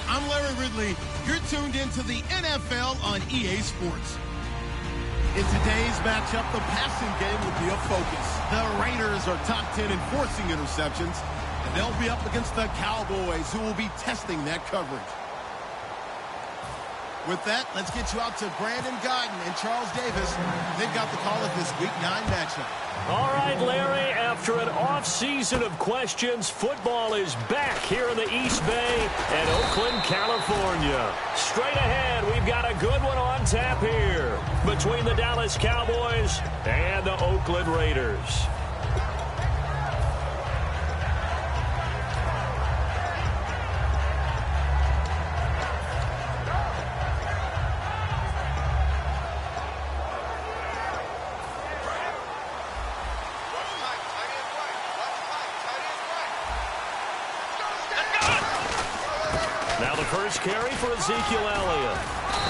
I'm Larry Ridley. You're tuned into the NFL on EA Sports. In today's matchup, the passing game will be a focus. The Raiders are top 10 in forcing interceptions, and they'll be up against the Cowboys, who will be testing that coverage. With that, let's get you out to Brandon Godden and Charles Davis. They've got the call of this Week 9 matchup. All right, Larry, after an off-season of questions, football is back here in the East Bay at Oakland, California. Straight ahead, we've got a good one on tap here between the Dallas Cowboys and the Oakland Raiders. Now the first carry for Ezekiel Elliott.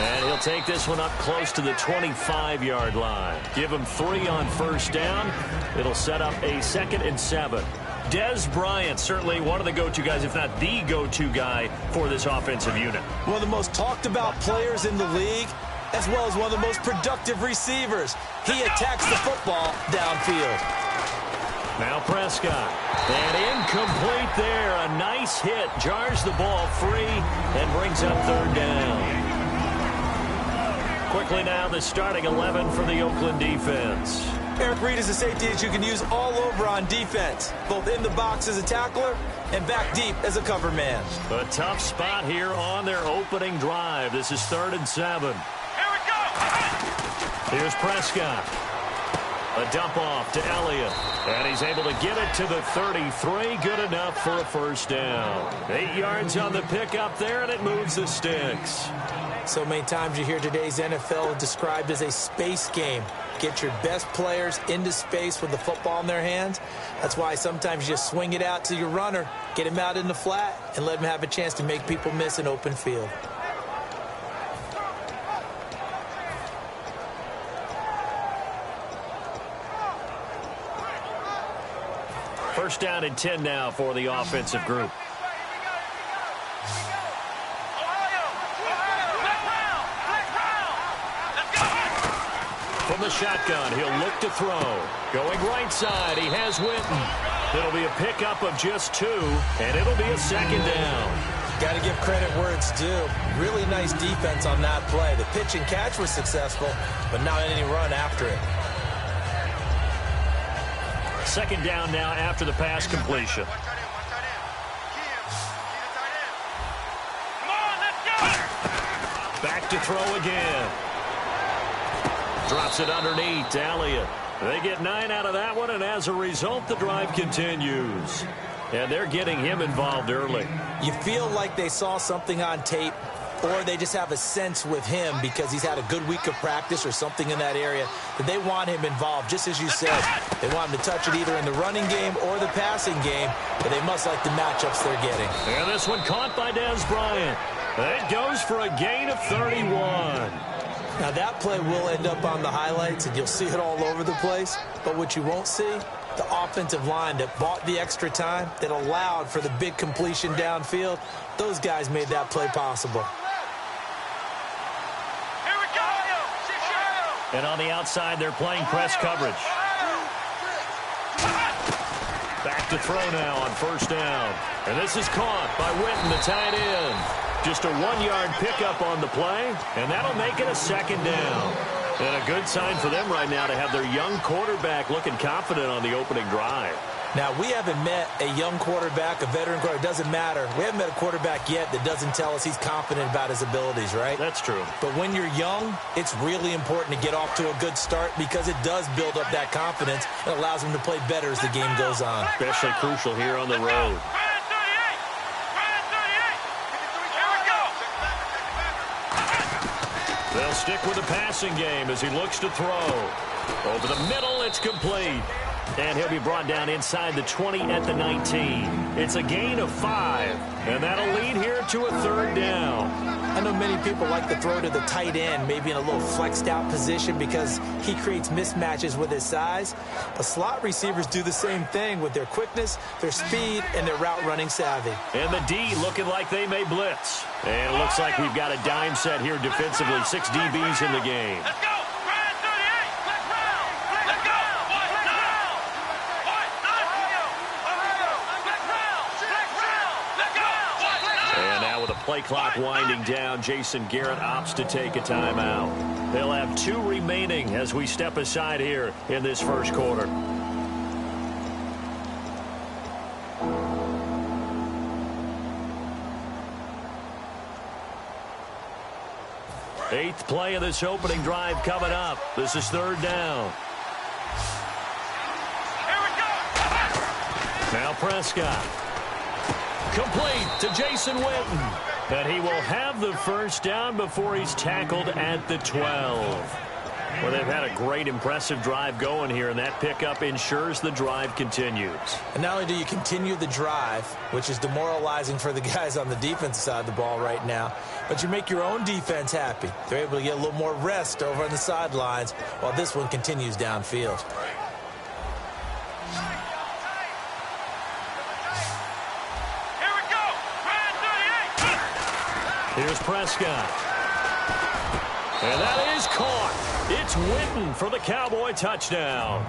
And he'll take this one up close to the 25-yard line. Give him 3 on first down. It'll set up a 2nd and 7. Dez Bryant, certainly one of the go-to guys, if not the go-to guy for this offensive unit. One of the most talked about players in the league, as well as one of the most productive receivers. He attacks the football downfield. Now Prescott. And incomplete there. A nice hit. Jars the ball free and brings up 3rd down. Quickly now, the starting 11 for the Oakland defense. Eric Reid is a safety that you can use all over on defense, both in the box as a tackler and back deep as a cover man. A tough spot here on their opening drive. This is 3rd and 7. Here we go! Here's Prescott. A dump off to Elliott. And he's able to get it to the 33. Good enough for a first down. 8 yards on the pickup there, and it moves the sticks. So many times you hear today's NFL described as a space game. Get your best players into space with the football in their hands. That's why sometimes you just swing it out to your runner, get him out in the flat, and let him have a chance to make people miss an open field. First down and 10 now for the offensive group. From the shotgun, he'll look to throw. Going right side, he has Winton. It'll be a pickup of just 2, and it'll be a 2nd down. Got to give credit where it's due. Really nice defense on that play. The pitch and catch was successful, but not any run after it. 2nd down now after the pass completion. Back to throw again. Drops it underneath to Elliott. They get 9 out of that one, and as a result, the drive continues. And they're getting him involved early. You feel like they saw something on tape, or they just have a sense with him because he's had a good week of practice or something in that area that they want him involved. Just as you said, they want him to touch it either in the running game or the passing game, but they must like the matchups they're getting. And this one caught by Dez Bryant. It goes for a gain of 31. Now, that play will end up on the highlights, and you'll see it all over the place. But what you won't see, the offensive line that bought the extra time, that allowed for the big completion downfield, those guys made that play possible. Here we go! And on the outside, they're playing press coverage. to throw now on first down. And this is caught by Witten, the tight end. Just a 1-yard pickup on the play, and that'll make it a second down. And a good sign for them right now to have their young quarterback looking confident on the opening drive. Now, we haven't met a young quarterback, a veteran quarterback. It doesn't matter. We haven't met a quarterback yet that doesn't tell us he's confident about his abilities, right? That's true. But when you're young, it's really important to get off to a good start because it does build up that confidence and allows him to play better as the game goes on. Especially crucial here on the road. They'll stick with the passing game as he looks to throw. Over the middle, it's complete. And he'll be brought down inside the 20 at the 19. It's a gain of 5, and that'll lead here to a third down. I know many people like to throw to the tight end, maybe in a little flexed out position because he creates mismatches with his size. But slot receivers do the same thing with their quickness, their speed, and their route running savvy. And the D looking like they may blitz. And it looks like we've got a dime set here defensively. 6 DBs in the game. Let's go! Play clock winding down. Jason Garrett opts to take a timeout. They'll have 2 remaining as we step aside here in this first quarter. Eighth play of this opening drive coming up. This is third down. Here we go. Now Prescott. Complete to Jason Witten. And he will have the first down before he's tackled at the 12. Well, they've had a great, impressive drive going here, and that pickup ensures the drive continues. And not only do you continue the drive, which is demoralizing for the guys on the defensive side of the ball right now, but you make your own defense happy. They're able to get a little more rest over on the sidelines while this one continues downfield. Here's Prescott. And that is caught. It's Witten for the Cowboy touchdown.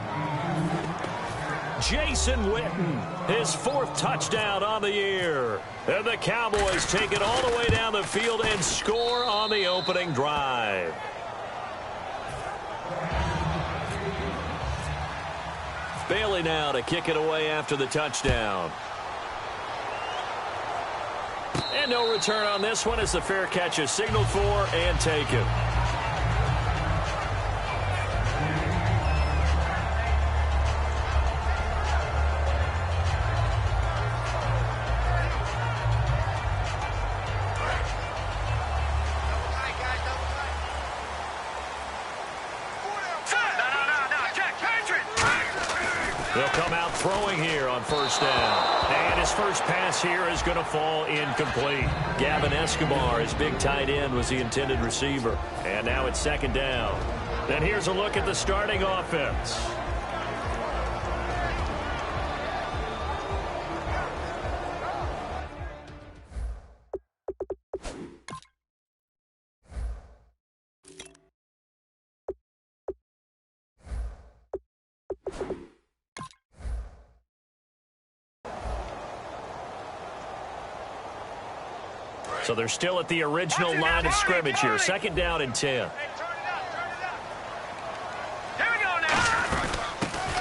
Jason Witten, his 4th touchdown on the year. And the Cowboys take it all the way down the field and score on the opening drive. Bailey now to kick it away after the touchdown. And no return on this one as the fair catch is signaled for and taken. They'll come out throwing here on first down. And his first pass here is going to fall incomplete. Gavin Escobar, his big tight end, was the intended receiver. And now it's second down. Then here's a look at the starting offense. So they're still at the original line of scrimmage here. Second down and 10.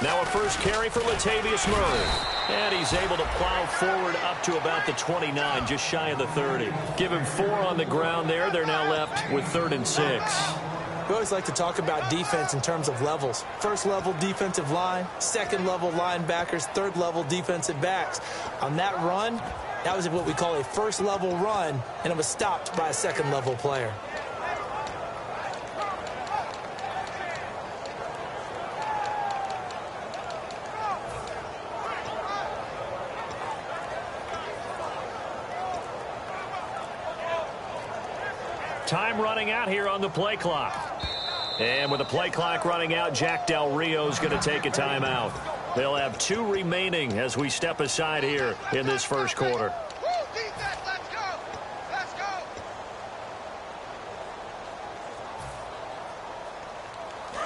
Now a first carry for Latavius Murray. And he's able to plow forward up to about the 29, just shy of the 30. Give him 4 on the ground there. They're now left with 3rd and 6. We always like to talk about defense in terms of levels. First level defensive line, second level linebackers, third level defensive backs. On that run, that was what we call a first level run, and it was stopped by a second level player. Time running out here on the play clock. And with the play clock running out, Jack Del Rio is going to take a timeout. They'll have 2 remaining as we step aside here in this first quarter.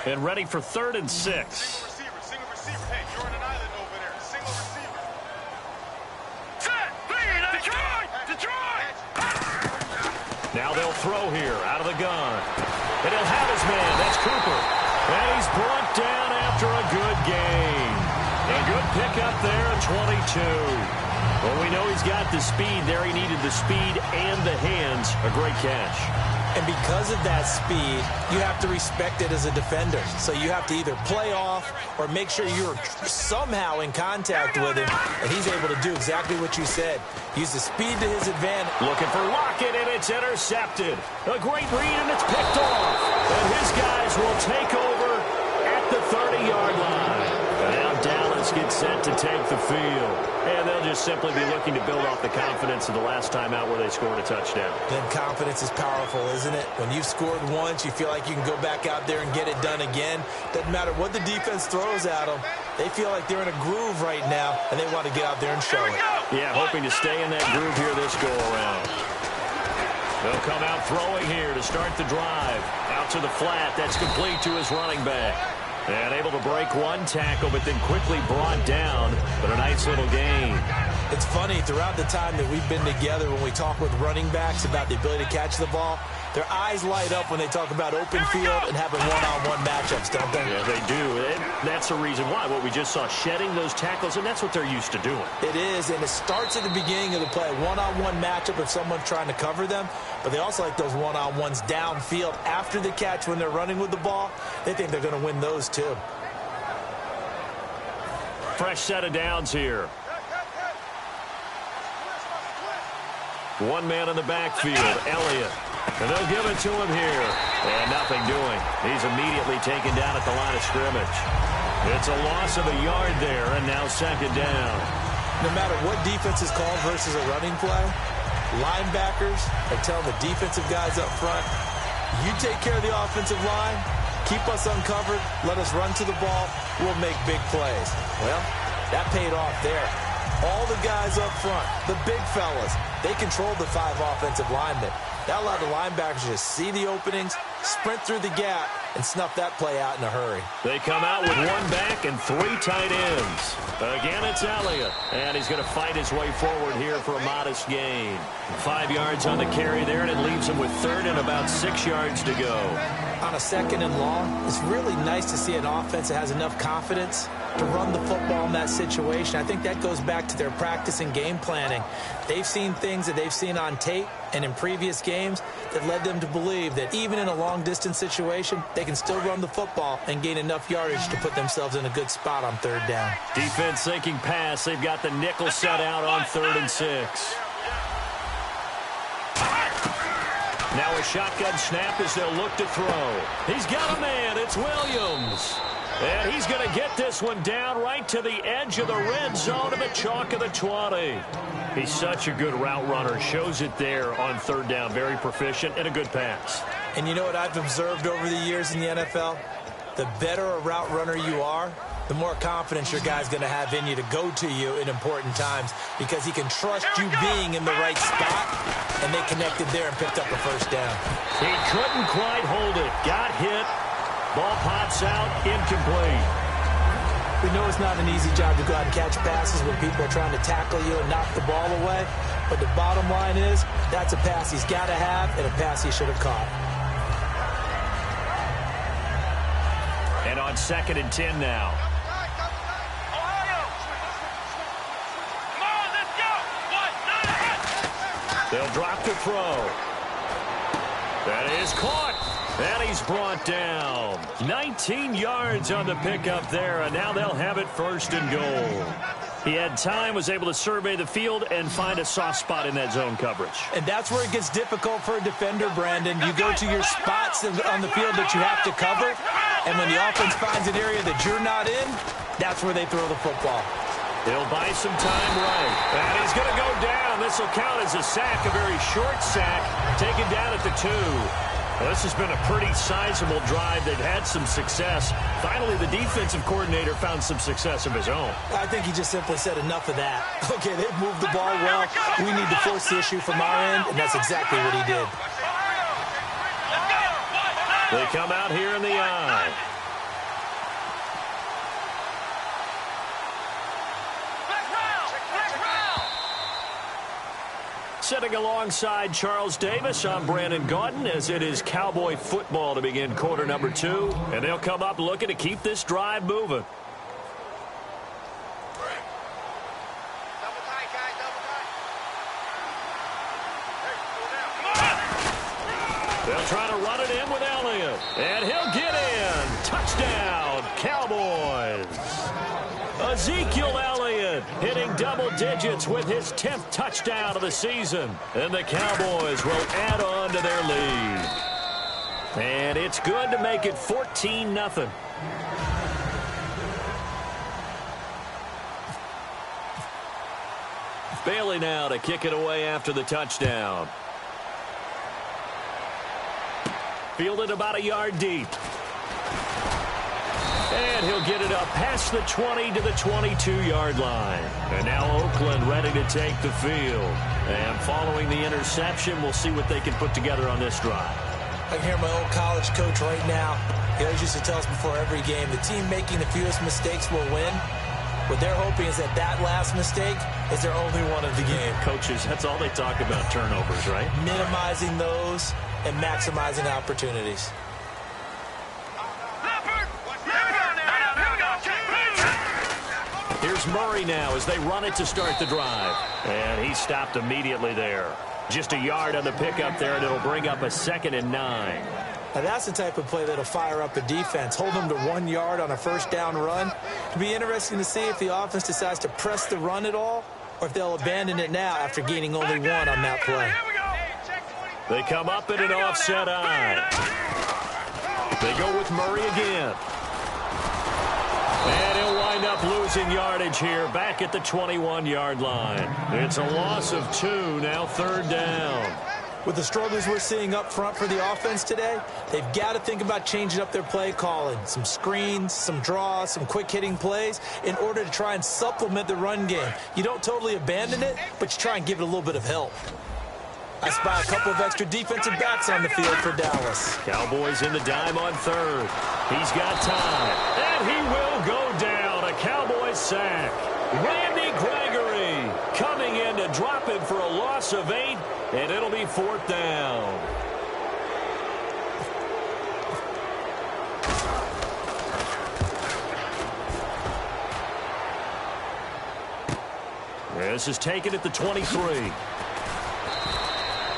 And ready for 3rd and 6. Single receiver. Hey, you're on an island over there. Single receiver. throw here out of the gun. And he'll have his man. That's Cooper. And he's brought down after a good gain. A good pickup there at 22. Well, we know he's got the speed there. He needed the speed and the hands. A great catch. And because of that speed, you have to respect it as a defender. So you have to either play off or make sure you're somehow in contact with him. And he's able to do exactly what you said. Use the speed to his advantage. Looking for Lockett, and it's intercepted. A great read, and it's picked off. And his guys will take over at the 30-yard line. And now Dallas gets set to take the field. And they'll just simply be looking to build off the confidence of the last time out where they scored a touchdown. Then confidence is powerful, isn't it? When you've scored once, you feel like you can go back out there and get it done again. Doesn't matter what the defense throws at them. They feel like they're in a groove right now, and they want to get out there and show it. Yeah, hoping to stay in that groove here this go-around. They'll come out throwing here to start the drive. Out to the flat. That's complete to his running back. And able to break one tackle, but then quickly brought down. But a nice little gain. It's funny, throughout the time that we've been together, when we talk with running backs about the ability to catch the ball, their eyes light up when they talk about open field and having one-on-one matchups, don't they? Yeah, they do. And that's the reason why. What we just saw, shedding those tackles, and that's what they're used to doing. It is, and it starts at the beginning of the play. One-on-one matchup if someone's trying to cover them, but they also like those one-on-ones downfield after the catch when they're running with the ball. They think they're going to win those too. Fresh set of downs here. One man in the backfield, Elliott. And they'll give it to him here. And nothing doing. He's immediately taken down at the line of scrimmage. It's a loss of a yard there, and now second down. No matter what defense is called versus a running play, linebackers are telling the defensive guys up front, you take care of the offensive line, keep us uncovered, let us run to the ball, we'll make big plays. Well, that paid off there. All the guys up front, the big fellas, they controlled the 5 offensive linemen. That allowed the linebackers to see the openings, sprint through the gap, and snuff that play out in a hurry. They come out with one back and 3 tight ends. Again, it's Elliott, and he's going to fight his way forward here for a modest gain. 5 yards on the carry there, and it leaves him with third and about 6 yards to go. On a second and long, it's really nice to see an offense that has enough confidence to run the football in that situation. I think that goes back to their practice and game planning. They've seen things that they've seen on tape and in previous games that led them to believe that even in a long-distance situation, they can still run the football and gain enough yardage to put themselves in a good spot on third down. Defense thinking pass. They've got the nickel set out on 3rd and 6. Now a shotgun snap as they'll look to throw. He's got a man. It's Williams. And he's going to get this one down right to the edge of the red zone of the chalk of the 20. He's such a good route runner. Shows it there on 3rd down. Very proficient and a good pass. And you know what I've observed over the years in the NFL? The better a route runner you are, the more confidence your guy's going to have in you to go to you in important times because he can trust you being in the right spot, and they connected there and picked up a first down. He couldn't quite hold it. Got hit. Ball pops out, incomplete. We know it's not an easy job to go out and catch passes when people are trying to tackle you and knock the ball away. But the bottom line is, that's a pass he's got to have and a pass he should have caught. And on 2nd and 10 now. They'll drop the throw. That is caught. And he's brought down. 19 yards on the pickup there, and now they'll have it 1st and goal. He had time, was able to survey the field and find a soft spot in that zone coverage. And that's where it gets difficult for a defender, Brandon. You go to your spots on the field that you have to cover, and when the offense finds an area that you're not in, that's where they throw the football. He'll buy some time right. And he's going to go down. This will count as a sack, a very short sack, taken down at the 2. Well, this has been a pretty sizable drive. They've had some success. Finally, the defensive coordinator found some success of his own. I think he just simply said enough of that. Okay, they've moved the ball well. We need to force the issue from our end, and that's exactly what he did. They come out here in the eye. Sitting alongside Charles Davis, I'm Brandon Gaudin, as it is Cowboy football to begin quarter number 2. And they'll come up looking to keep this drive moving. They'll try to run it in with Elliott. And he'll get in. Touchdown, Cowboys. Ezekiel Elliott hitting double digits with his 10th touchdown of the season. And the Cowboys will add on to their lead. And it's good to make it 14-0. Bailey now to kick it away after the touchdown. Fielded about a yard deep. And he'll get it up past the 20 to the 22-yard line. And now Oakland ready to take the field. And following the interception, we'll see what they can put together on this drive. I can hear my old college coach right now. He always used to tell us before every game, the team making the fewest mistakes will win. What they're hoping is that that last mistake is their only one of the game. Coaches, that's all they talk about, turnovers, right? Minimizing those and maximizing opportunities. Here's Murray now as they run it to start the drive. And he stopped immediately there. Just a yard on the pickup there, and it'll bring up a 2nd and 9. Now that's the type of play that'll fire up a defense. Hold them to 1 yard on a first down run. It'll be interesting to see if the offense decides to press the run at all, or if they'll abandon it now after gaining only 1 on that play. They come up in an offset eye. They go with Murray again. And he'll wind up losing yardage here back at the 21-yard line. It's a loss of 2, now 3rd down. With the struggles we're seeing up front for the offense today, they've got to think about changing up their play calling. Some screens, some draws, some quick-hitting plays in order to try and supplement the run game. You don't totally abandon it, but you try and give it a little bit of help. I spy a couple of extra defensive backs on the field for Dallas. Cowboys in the dime on 3rd. He's got time. And he will go down. A Cowboys sack. Randy Gregory coming in to drop him for a loss of 8. And it'll be 4th down. This is taken at the 23.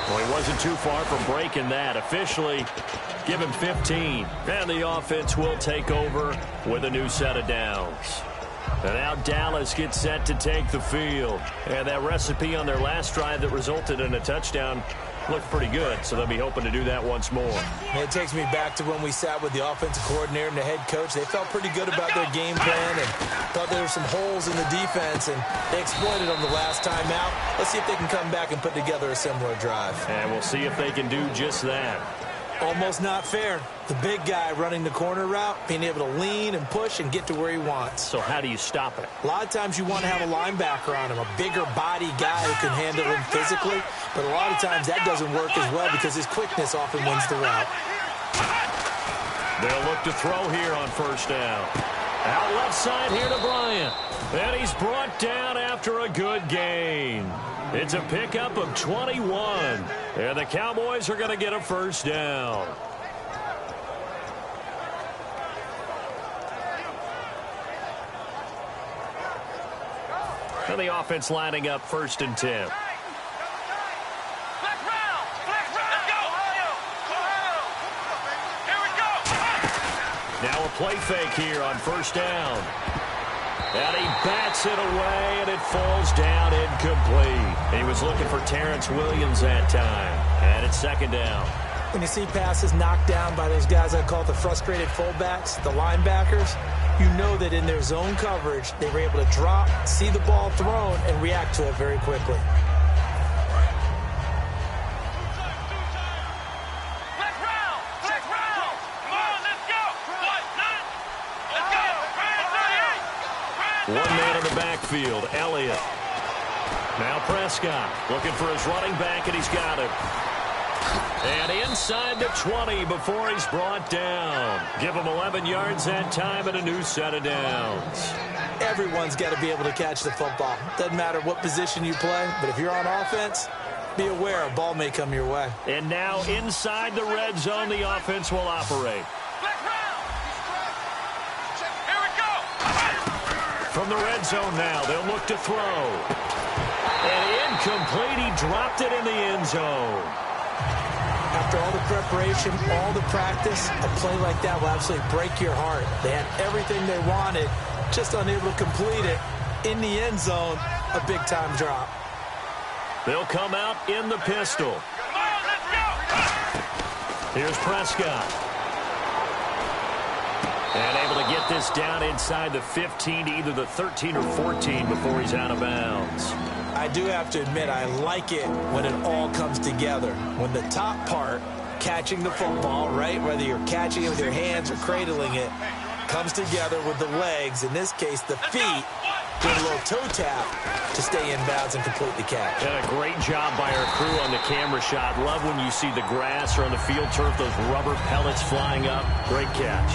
Well, he wasn't too far from breaking that. Officially, give him 15. And the offense will take over with a new set of downs. And now Dallas gets set to take the field. And that recipe on their last drive that resulted in a touchdown looked pretty good, so they'll be hoping to do that once more. And it takes me back to when we sat with the offensive coordinator and the head coach. They felt pretty good about their game plan and thought there were some holes in the defense, and they exploited them the last time out. Let's see if they can come back and put together a similar drive. And we'll see if they can do just that. Almost not fair. The big guy running the corner route, being able to lean and push and get to where he wants. So how do you stop it? A lot of times you want to have a linebacker on him, a bigger body guy who can handle him physically. But a lot of times that doesn't work as well because his quickness often wins the route. They'll look to throw here on 1st down. Out left side here to Bryant. And he's brought down after a good gain. It's a pickup of 21. And the Cowboys are going to get a 1st down. And the offense lining up 1st and 10. Now a play fake here on 1st down. And he bats it away, and it falls down incomplete. He was looking for Terrence Williams that time. And it's 2nd down. When you see passes knocked down by those guys I call the frustrated fullbacks, the linebackers, you know that in their zone coverage, they were able to drop, see the ball thrown, and react to it very quickly. One man in the backfield, Elliott. Now Prescott looking for his running back, and he's got him. And inside the 20 before he's brought down. Give him 11 yards that time and a new set of downs. Everyone's got to be able to catch the football. Doesn't matter what position you play, but if you're on offense, be aware a ball may come your way. And now inside the red zone, the offense will operate. Here we go. From the red zone now, they'll look to throw. And incomplete, he dropped it in the end zone. After all the preparation, all the practice, a play like that will absolutely break your heart. They had everything they wanted, just unable to complete it. In the end zone, a big-time drop. They'll come out in the pistol. Come on, let's go. Here's Prescott. And able to get this down inside the 15 to either the 13 or 14 before he's out of bounds. I do have to admit, I like it when it all comes together. When the top part, catching the football, right, whether you're catching it with your hands or cradling it, comes together with the legs, in this case the feet, doing a little toe tap to stay in bounds and complete the catch. And a great job by our crew on the camera shot. Love when you see the grass or on the field turf, those rubber pellets flying up. Great catch.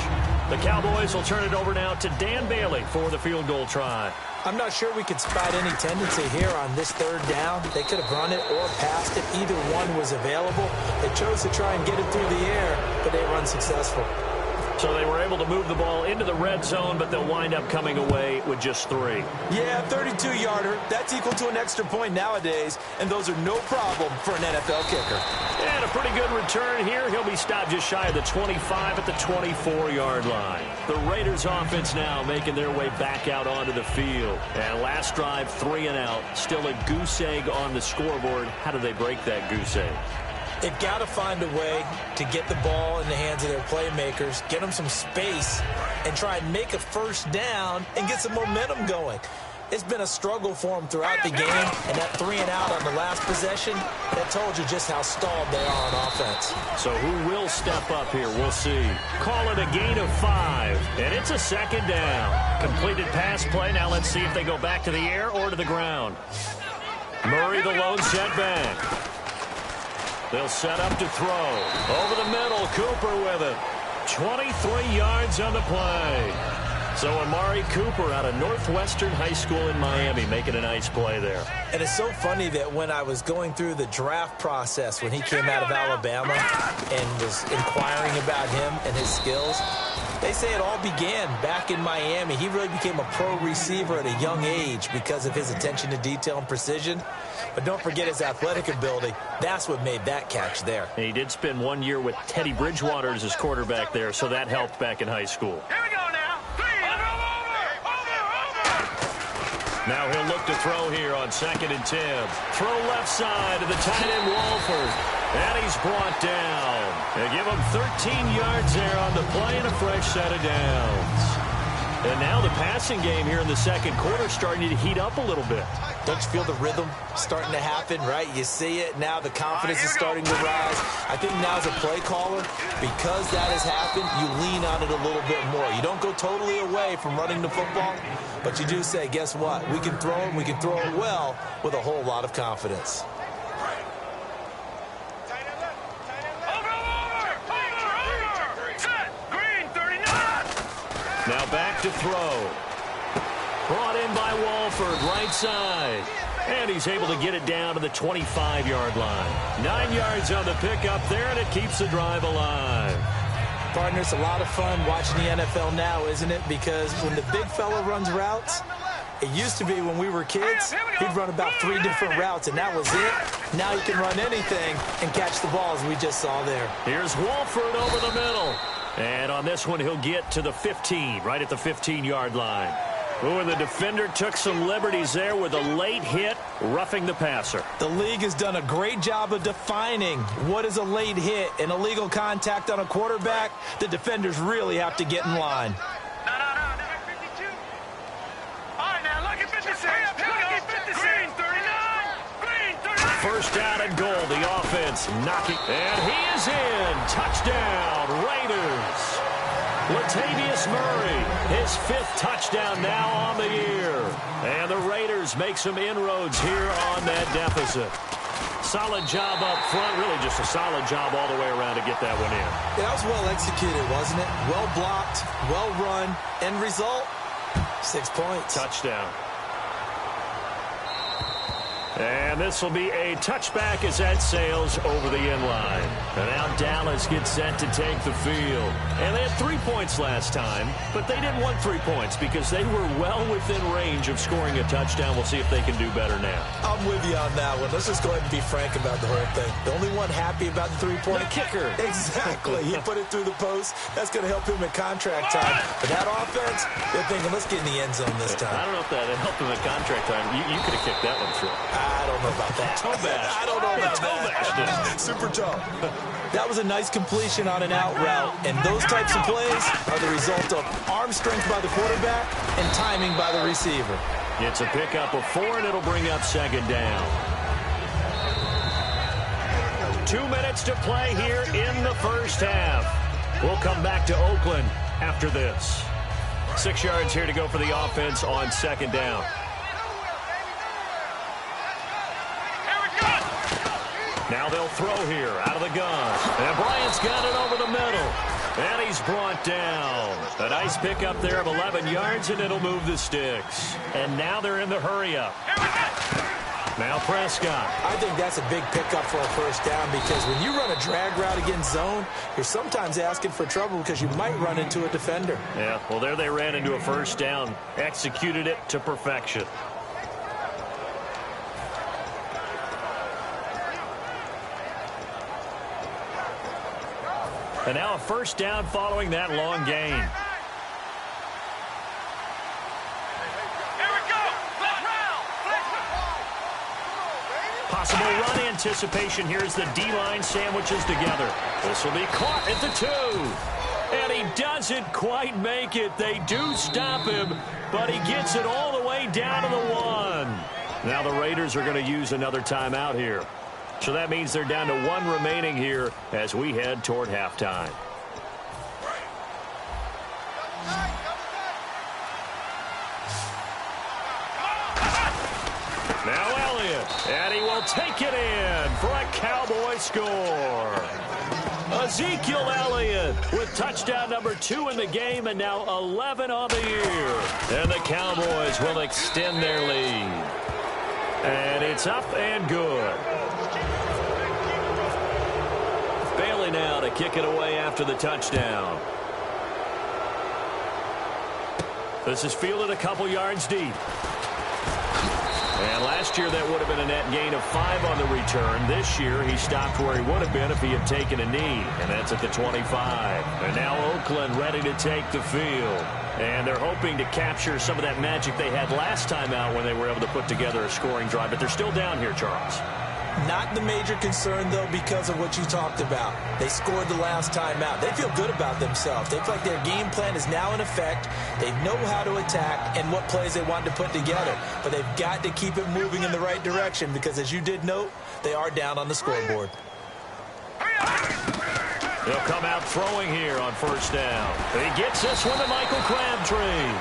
The Cowboys will turn it over now to Dan Bailey for the field goal try. I'm not sure we could spot any tendency here on this third down. They could have run it or passed it. Either one was available. They chose to try and get it through the air, but they were unsuccessful. So they were able to move the ball into the red zone, but they'll wind up coming away with just 3. Yeah, 32-yarder. That's equal to an extra point nowadays, and those are no problem for an NFL kicker. And a pretty good return here. He'll be stopped just shy of the 25 at the 24-yard line. The Raiders offense now making their way back out onto the field. And last drive, 3 and out. Still a goose egg on the scoreboard. How do they break that goose egg? They've got to find a way to get the ball in the hands of their playmakers, get them some space, and try and make a first down and get some momentum going. It's been a struggle for them throughout the game, and that 3 and out on the last possession, that told you just how stalled they are on offense. So who will step up here? We'll see. Call it a gain of 5, and it's a second down. Completed pass play. Now let's see if they go back to the air or to the ground. Murray, the lone setback. They'll set up to throw. Over the middle, Cooper with it. 23 yards on the play. So Amari Cooper out of Northwestern High School in Miami making a nice play there. And it's so funny that when I was going through the draft process when he came out of Alabama and was inquiring about him and his skills, they say it all began back in Miami. He really became a pro receiver at a young age because of his attention to detail and precision. But don't forget his athletic ability. That's what made that catch there. And he did spend 1 year with Teddy Bridgewater as his quarterback there, so that helped back in high school. Here we go now. Over. Now he'll look to throw here on 2nd and 10. Throw left side to the tight end Walford. And he's brought down. They give him 13 yards there on the play and a fresh set of downs. And now the passing game here in the second quarter starting to heat up a little bit. Don't you feel the rhythm starting to happen, right? You see it. Now the confidence is starting to rise. I think now as a play caller, because that has happened, you lean on it a little bit more. You don't go totally away from running the football, but you do say, guess what? We can throw it, we can throw it well with a whole lot of confidence. Now back to throw. Brought in by Walford, right side. And he's able to get it down to the 25-yard line. 9 yards on the pickup there, and it keeps the drive alive. Partner, it's a lot of fun watching the NFL now, isn't it? Because when the big fella runs routes, it used to be when we were kids, he'd run about 3 different routes, and that was it. Now he can run anything and catch the balls we just saw there. Here's Walford over the middle. And on this one, he'll get to the 15, right at the 15-yard line. Ooh, and the defender took some liberties there with a late hit, roughing the passer. The league has done a great job of defining what is a late hit and illegal contact on a quarterback. The defenders really have to get in line. No. 52. All right, now look at 56. Look at 56. Green 39. Green 39. First down and goal. The offense knocking. And he is in. Touchdown, Raiders. Latavius Murray, his 5th touchdown now on the year. And the Raiders make some inroads here on that deficit. Solid job up front, really just a solid job all the way around to get that one in. Yeah, that was well executed, wasn't it? Well blocked, well run. End result, 6 points. Touchdown. And this will be a touchback as that sails over the inline. And now Dallas gets set to take the field. And they had 3 points last time, but they didn't want 3 points because they were well within range of scoring a touchdown. We'll see if they can do better now. I'm with you on that one. Let's just go ahead and be frank about the whole thing. The only one happy about the 3-point the kicker. Exactly. He put it through the post. That's going to help him at contract time. But that offense, they're thinking, let's get in the end zone this time. I don't know if that helped him at contract time. You could have kicked that one through. I don't know about that. Toe bash. I don't know about that. Super toe. That was a nice completion on an out route, and those types of plays are the result of arm strength by the quarterback and timing by the receiver. It's a pickup of 4, and it'll bring up second down. 2 minutes to play here in the first half. We'll come back to Oakland after this. 6 yards here to go for the offense on second down. Now they'll throw here out of the gun. And Bryant's got it over the middle. And he's brought down. A nice pickup there of 11 yards, and it'll move the sticks. And now they're in the hurry-up. Now Prescott. I think that's a big pickup for a first down because when you run a drag route against zone, you're sometimes asking for trouble because you might run into a defender. Yeah, well, there they ran into a first down. Executed it to perfection. And now a first down following that long gain. Possible run anticipation here as the D-line sandwiches together. This will be caught at the 2. And he doesn't quite make it. They do stop him, but he gets it all the way down to the 1. Now the Raiders are going to use another timeout here. So that means they're down to 1 remaining here as we head toward halftime. Now Elliott, and he will take it in for a Cowboy score. Ezekiel Elliott with touchdown number 2 in the game and now 11 on the year. And the Cowboys will extend their lead. And it's up and good. Bailey now to kick it away after the touchdown. This is fielded a couple yards deep. And last year that would have been a net gain of 5 on the return. This year he stopped where he would have been if he had taken a knee. And that's at the 25. And now Oakland ready to take the field. And they're hoping to capture some of that magic they had last time out when they were able to put together a scoring drive. But they're still down here, Charles. Not the major concern, though, because of what you talked about. They scored the last time out. They feel good about themselves. They feel like their game plan is now in effect. They know how to attack and what plays they want to put together. But they've got to keep it moving in the right direction because, as you did note, they are down on the scoreboard. They'll come out throwing here on first down. He gets this one to Michael Crabtree.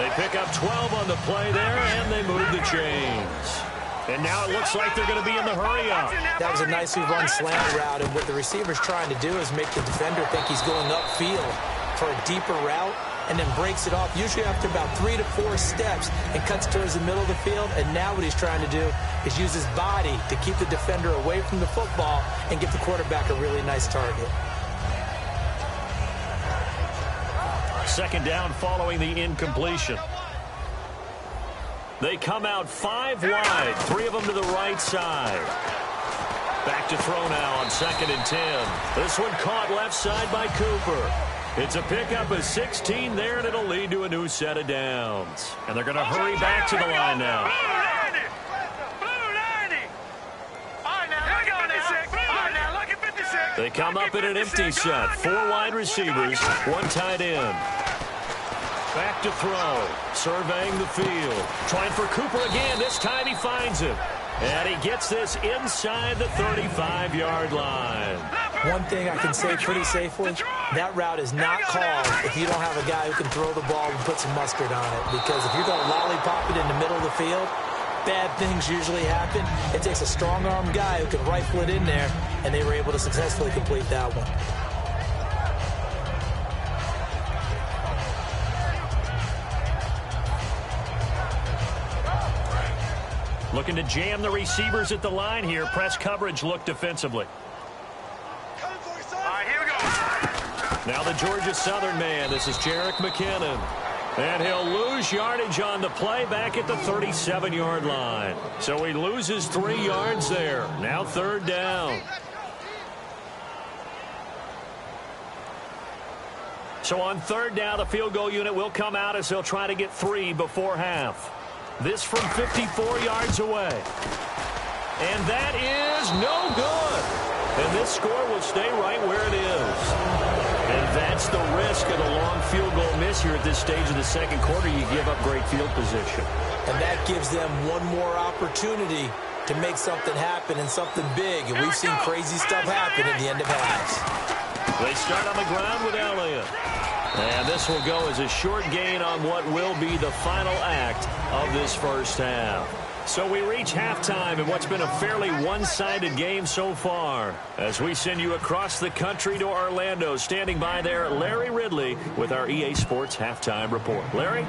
They pick up 12 on the play there, and they move the chains. And now it looks like they're going to be in the hurry-up. That was a nicely run slant route, and what the receiver's trying to do is make the defender think he's going upfield for a deeper route and then breaks it off, usually after about 3 to 4 steps, and cuts towards the middle of the field. And now what he's trying to do is use his body to keep the defender away from the football and give the quarterback a really nice target. Second down following the incompletion. They come out 5 wide, 3 of them to the right side. Back to throw now on 2nd and 10. This one caught left side by Cooper. It's a pickup of 16 there, and it'll lead to a new set of downs. And they're going to hurry back to the line now. They come up in an empty set. 4 wide receivers, 1 tight end. Back to throw. Surveying the field. Trying for Cooper again. This time he finds him. And he gets this inside the 35-yard line. One thing I can say pretty safely, that route is not called if you don't have a guy who can throw the ball and put some mustard on it. Because if you're going to lollipop it in the middle of the field, bad things usually happen. It takes a strong-armed guy who can rifle it in there, and they were able to successfully complete that one. Looking to jam the receivers at the line here. Press coverage look defensively. All right, here we go. Now the Georgia Southern man. This is Jerick McKinnon. And he'll lose yardage on the play back at the 37-yard line. So he loses 3 yards there. Now 3rd down. So on 3rd down, the field goal unit will come out as they'll try to get 3 before half. This from 54 yards away. And that is no good. And this score will stay right where it is. And that's the risk of the long field goal miss here at this stage of the second quarter. You give up great field position. And that gives them one more opportunity to make something happen and something big. And we've seen crazy stuff happen at the end of halves. They start on the ground with Elliott. And this will go as a short gain on what will be the final act of this first half. So we reach halftime in what's been a fairly one-sided game so far. As we send you across the country to Orlando, standing by there, Larry Ridley with our EA Sports Halftime Report. Larry?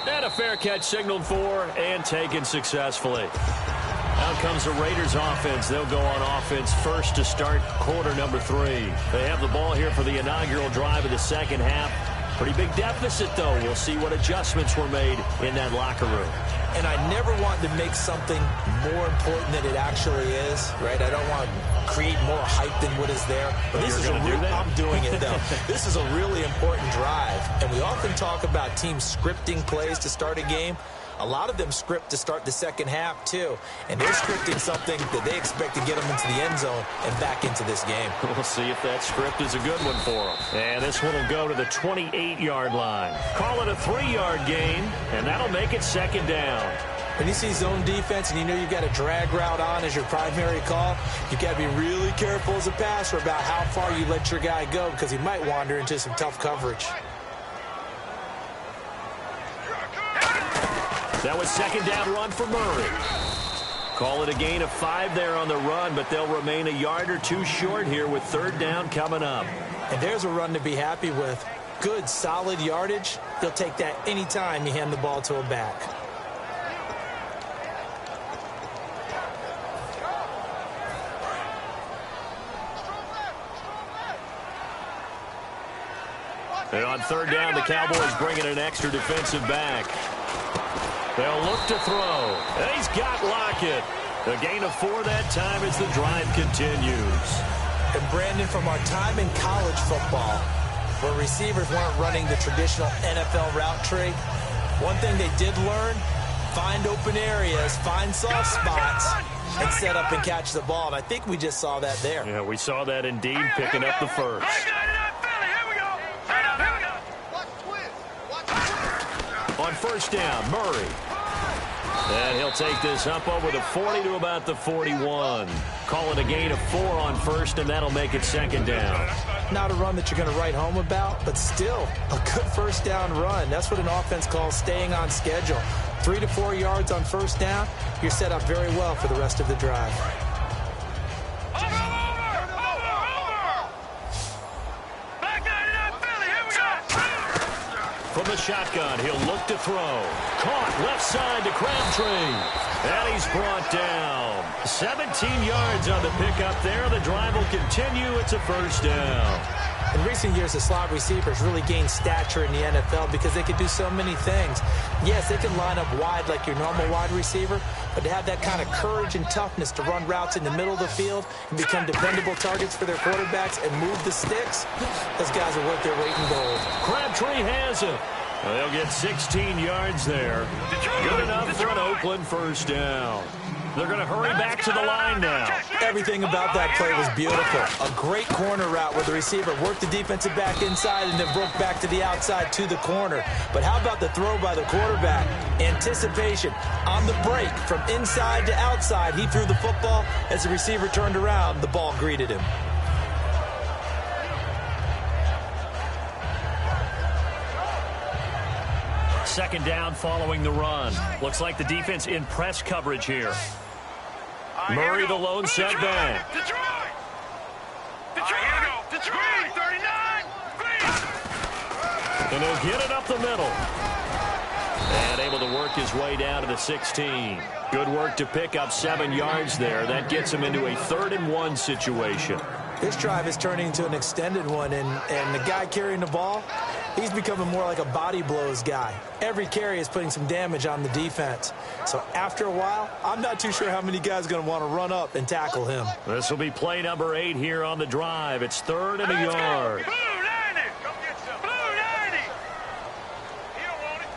And a fair catch signaled for and taken successfully. Out comes the Raiders offense. They'll go on offense first to start quarter number 3. They have the ball here for the inaugural drive of the second half. Pretty big deficit, though. We'll see what adjustments were made in that locker room. And I never want to make something more important than it actually is, right? I don't want to create more hype than what is there. But this is I'm doing it, though. This is a really important drive. And we often talk about teams scripting plays to start a game. A lot of them script to start the second half, too. And they're scripting something that they expect to get them into the end zone and back into this game. We'll see if that script is a good one for them. And this one will go to the 28-yard line. Call it a 3-yard gain, and that'll make it 2nd down. When you see zone defense and you know you've got a drag route on as your primary call, you've got to be really careful as a passer about how far you let your guy go because he might wander into some tough coverage. That was 2nd down run for Murray. Call it a gain of 5 there on the run, but they'll remain a yard or 2 short here with 3rd down coming up. And there's a run to be happy with. Good, solid yardage. They'll take that anytime you hand the ball to a back. And on 3rd down, the Cowboys bring in an extra defensive back. They'll look to throw. And he's got Lockett. A gain of 4 that time as the drive continues. And Brandon, from our time in college football, where receivers weren't running the traditional NFL route tree, one thing they did learn, find open areas, find soft spots, and set up and catch the ball. And I think we just saw that there. Yeah, we saw that indeed, picking up the first. On 1st down, Murray. And he'll take this up over the 40 to about the 41. Call it a gain of 4 on 1st, and that'll make it 2nd down. Not a run that you're going to write home about, but still a good 1st down run. That's what an offense calls staying on schedule. 3 to 4 yards on 1st down, you're set up very well for the rest of the drive. From the shotgun, he'll look to throw. Caught left side to Crabtree. And he's brought down. 17 yards on the pickup there. The drive will continue. It's a 1st down. In recent years, the slot receivers really gained stature in the NFL because they could do so many things. Yes, they can line up wide like your normal wide receiver, but to have that kind of courage and toughness to run routes in the middle of the field and become dependable targets for their quarterbacks and move the sticks, those guys are worth their weight in gold. Crabtree has it. They'll get 16 yards there. Good enough for an Oakland 1st down. They're going to hurry back to the line now. Everything about that play was beautiful. A great corner route where the receiver worked the defensive back inside and then broke back to the outside to the corner. But how about the throw by the quarterback? Anticipation on the break from inside to outside. He threw the football. As the receiver turned around, the ball greeted him. Second down following the run. Looks like the defense in press coverage here. Murray, the lone setback. Detroit, 39. And he'll get it up the middle. And able to work his way down to the 16. Good work to pick up 7 yards there. That gets him into a 3rd-and-1 situation. This drive is turning into an extended one, and the guy carrying the ball, he's becoming more like a body blows guy. Every carry is putting some damage on the defense. So after a while, I'm not too sure how many guys are going to want to run up and tackle him. This will be play number 8 here on the drive. It's 3rd and a yard. Blue 90. Come get some. Blue 90. You don't want it.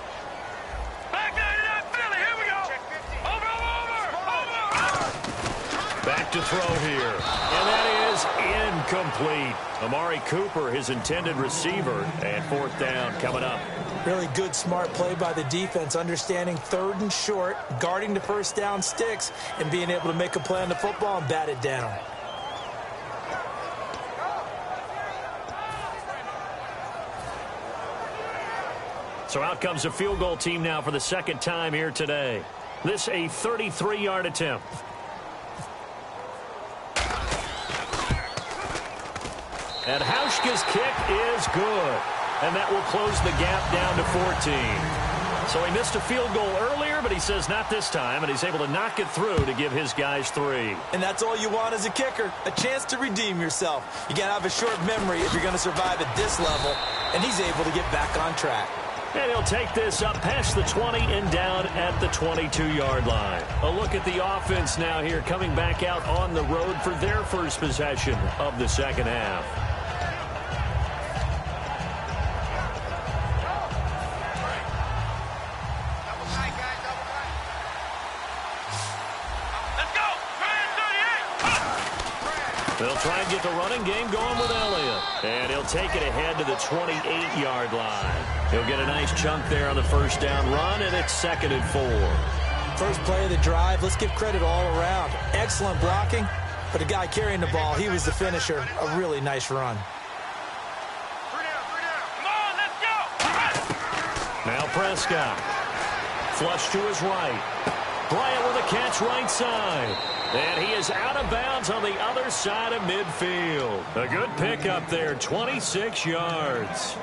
Back 99 Philly. Here we go. Over. Back to throw here. And that is incomplete. Amari Cooper, his intended receiver, and 4th down coming up. Really good, smart play by the defense, understanding 3rd and short, guarding the 1st down sticks, and being able to make a play on the football and bat it down. So out comes a field goal team now for the 2nd time here today. This a 33-yard attempt. And Hauschka's kick is good. And that will close the gap down to 14. So he missed a field goal earlier, but he says not this time, and he's able to knock it through to give his guys 3. And that's all you want as a kicker, a chance to redeem yourself. You got to have a short memory if you're going to survive at this level, and he's able to get back on track. And he'll take this up past the 20 and down at the 22-yard line. A look at the offense now here, coming back out on the road for their first possession of the 2nd half. They'll try and get the running game going with Elliott. And he'll take it ahead to the 28-yard line. He'll get a nice chunk there on the 1st down run, and it's 2nd and 4. First play of the drive, let's give credit all around. Excellent blocking, but the guy carrying the ball, he was the finisher. A really nice run. Come on, let's go. Now Prescott. Flush to his right. Bryant with a catch right side. And he is out of bounds on the other side of midfield. A good pickup there, 26 yards.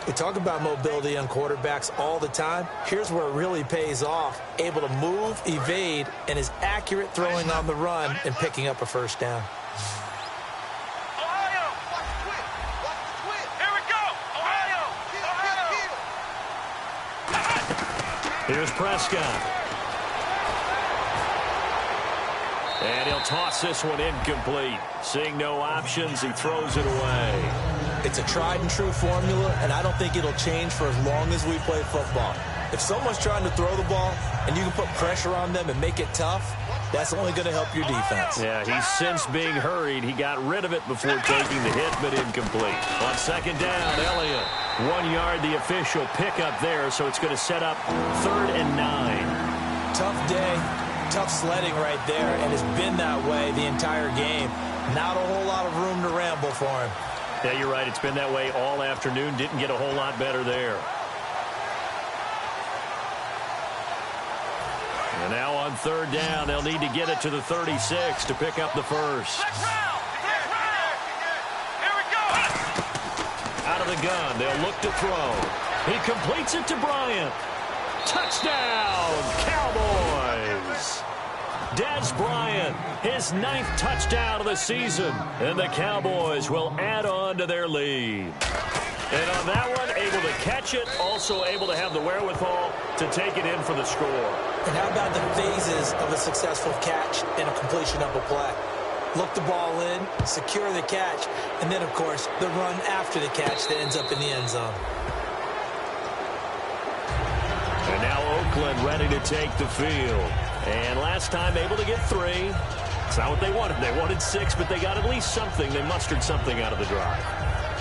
We talk about mobility on quarterbacks all the time. Here's where it really pays off. Able to move, evade, and is accurate throwing on the run and picking up a 1st down. Ohio. Here we go. Ohio. Here's Prescott. And he'll toss this one incomplete. Seeing no options, he throws it away. It's a tried-and-true formula, and I don't think it'll change for as long as we play football. If someone's trying to throw the ball and you can put pressure on them and make it tough, that's only going to help your defense. Yeah, he's since being hurried. He got rid of it before taking the hit, but incomplete. On 2nd down, Elliott. 1 yard, the official pickup there, so it's going to set up 3rd and 9. Tough day. Tough sledding right there, and it's been that way the entire game. Not a whole lot of room to ramble for him. Yeah, you're right. It's been that way all afternoon. Didn't get a whole lot better there. And now on 3rd down, they'll need to get it to the 36 to pick up the 1st. Here we go. Out of the gun, they'll look to throw. He completes it to Bryant. Touchdown, Cowboys! Dez Bryant, his 9th touchdown of the season. And the Cowboys will add on to their lead. And on that one, able to catch it, also able to have the wherewithal to take it in for the score. And how about the phases of a successful catch and a completion of a play? Look the ball in, secure the catch, and then, of course, the run after the catch that ends up in the end zone. And now Oakland ready to take the field. And last time able to get 3. It's not what they wanted. They wanted 6, but they got at least something. They mustered something out of the drive.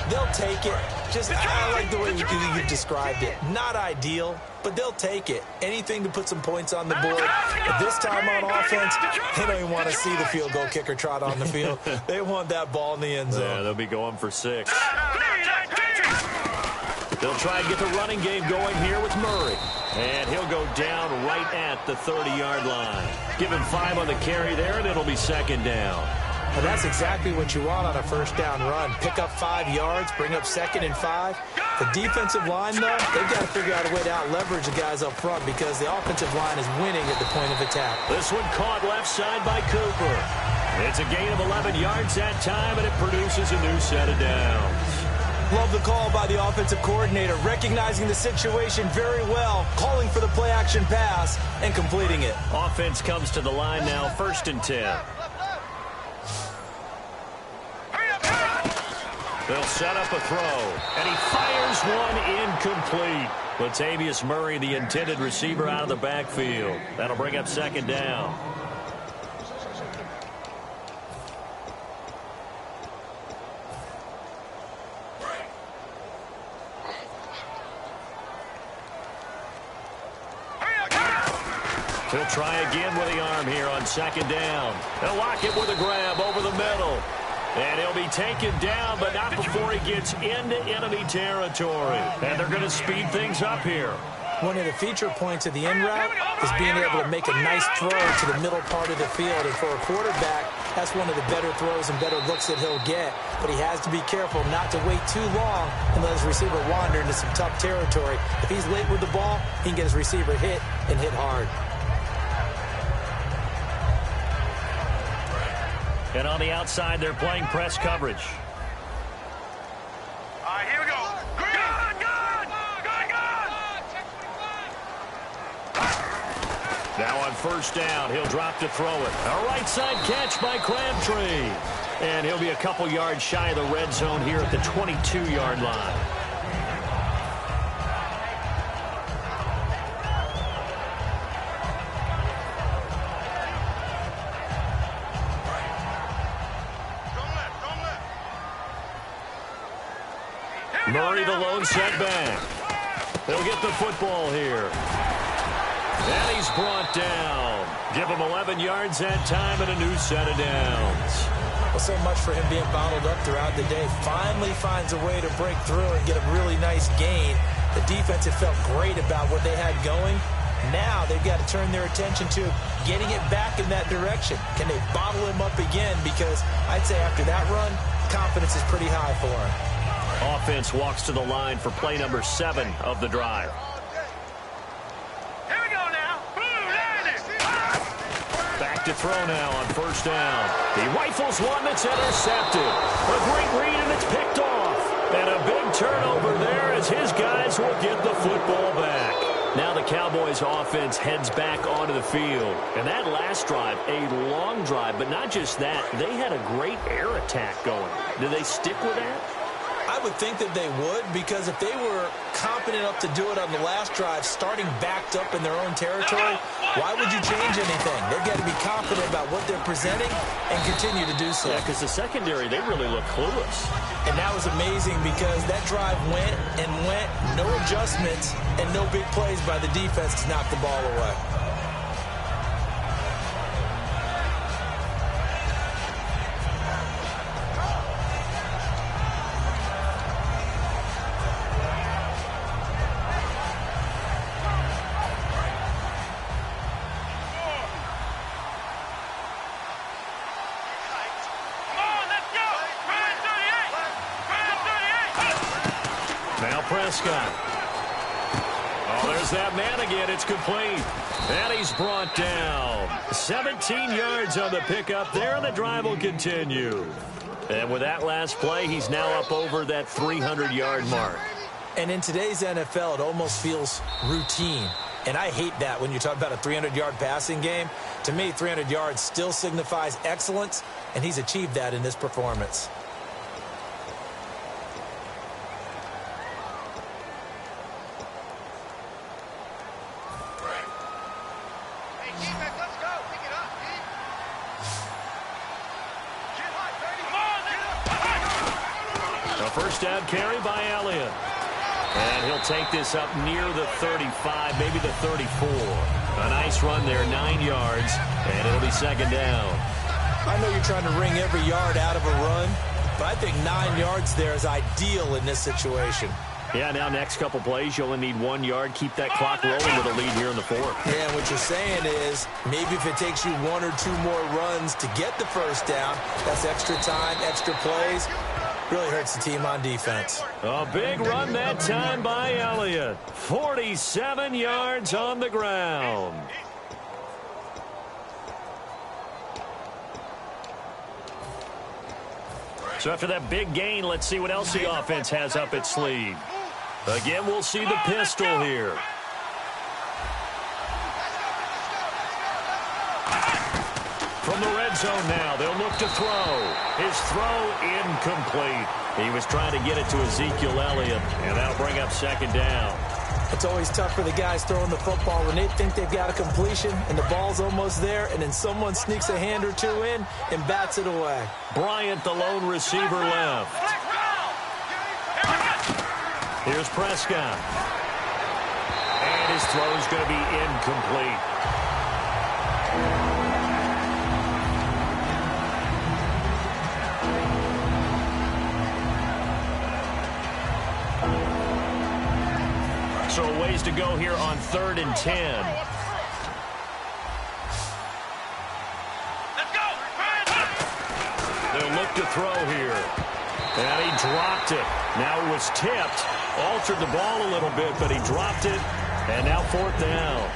They'll take it. I like the way you described it. Not ideal, but they'll take it. Anything to put some points on the board. But this time on offense, they don't even want to see the field goal kicker trot on the field. They want that ball in the end zone. Yeah, they'll be going for 6. They'll try and get the running game going here with Murray. And he'll go down right at the 30-yard line. Give him 5 on the carry there, and it'll be 2nd down. Well, that's exactly what you want on a first down run. Pick up 5 yards, bring up 2nd and 5. The defensive line, though, they've got to figure out a way to out-leverage the guys up front because the offensive line is winning at the point of attack. This one caught left side by Cooper. It's a gain of 11 yards that time, and it produces a new set of downs. Love the call by the offensive coordinator, recognizing the situation very well, calling for the play-action pass, and completing it. Offense comes to the line now, 1st and 10. They'll set up a throw, and he fires one incomplete. Latavius Murray, the intended receiver, out of the backfield. That'll bring up 2nd down. He'll try again with the arm here on 2nd down. They'll lock it with a grab over the middle. And he'll be taken down, but not before he gets into enemy territory. And they're going to speed things up here. One of the feature points of the end route is being able to make a nice throw to the middle part of the field. And for a quarterback, that's one of the better throws and better looks that he'll get. But he has to be careful not to wait too long and let his receiver wander into some tough territory. If he's late with the ball, he can get his receiver hit and hit hard. And on the outside, they're playing press coverage. All right, here we go. Good. Now on 1st down, he'll drop to throw it. A right side catch by Crabtree. And he'll be a couple yards shy of the red zone here at the 22-yard line. Murray, the lone setback. He'll get the football here. And he's brought down. Give him 11 yards that time and a new set of downs. Well, so much for him being bottled up throughout the day. Finally finds a way to break through and get a really nice gain. The defense had felt great about what they had going. Now they've got to turn their attention to getting it back in that direction. Can they bottle him up again? Because I'd say after that run, confidence is pretty high for him. Offense walks to the line for play number 7 of the drive. Here we go now. Back to throw now on 1st down. He rifles one that's intercepted. A great read, and it's picked off. And a big turnover there as his guys will get the football back. Now the Cowboys offense heads back onto the field. And that last drive, a long drive, but not just that. They had a great air attack going. Do they stick with that? I would think that they would, because if they were confident enough to do it on the last drive, starting backed up in their own territory, why would you change anything? They've got to be confident about what they're presenting and continue to do so. Yeah, because the secondary, they really look clueless. And that was amazing because that drive went and went, no adjustments, and no big plays by the defense to knock the ball away. Prescott. Oh, there's that man again. It's complete. And he's brought down. 17 yards on the pickup there, and the drive will continue. And with that last play, he's now up over that 300-yard mark. And in today's NFL, it almost feels routine. And I hate that when you talk about a 300-yard passing game. To me, 300 yards still signifies excellence, and he's achieved that in this performance. First down carry by Elliott. And he'll take this up near the 35, maybe the 34. A nice run there, 9 yards, and it'll be 2nd down. I know you're trying to wring every yard out of a run, but I think 9 yards there is ideal in this situation. Yeah, now next couple plays, you only need 1 yard. Keep that clock rolling with a lead here in the fourth. Yeah, and what you're saying is maybe if it takes you 1 or 2 more runs to get the first down, that's extra time, extra plays. Really hurts the team on defense. A big run that time by Elliott. 47 yards on the ground. So after that big gain, let's see what else the offense has up its sleeve. Again, we'll see the pistol here. From the red zone now, they'll look to throw. His throw incomplete. He was trying to get it to Ezekiel Elliott, and that'll bring up second down. It's always tough for the guys throwing the football when they think they've got a completion and the ball's almost there, and then someone sneaks a hand or two in and bats it away. Bryant, the lone receiver, left. Here's Prescott. And his throw's going to be incomplete. So a ways to go here on 3rd and 10. Let's go. They'll look to throw here. And he dropped it. Now it was tipped. Altered the ball a little bit, but he dropped it. And now 4th down.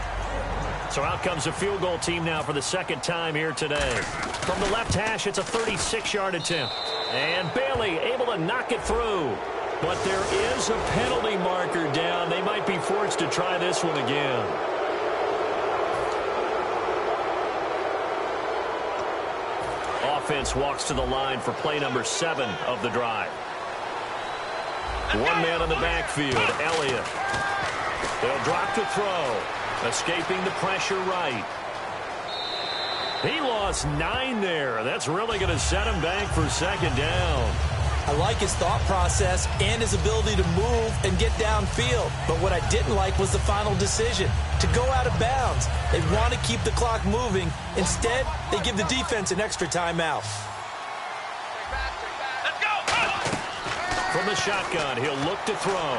So out comes a field goal team now for the second time here today. From the left hash, it's a 36-yard attempt. And Bailey able to knock it through. But there is a penalty marker down. They might be forced to try this one again. Offense walks to the line for play number 7 of the drive. 1 man on the backfield, Elliott. They'll drop to throw. Escaping the pressure right. He lost 9 there. That's really going to set him back for second down. I like his thought process and his ability to move and get downfield. But what I didn't like was the final decision, to go out of bounds. They want to keep the clock moving. Instead, they give the defense an extra timeout. Let's go. From the shotgun, he'll look to throw.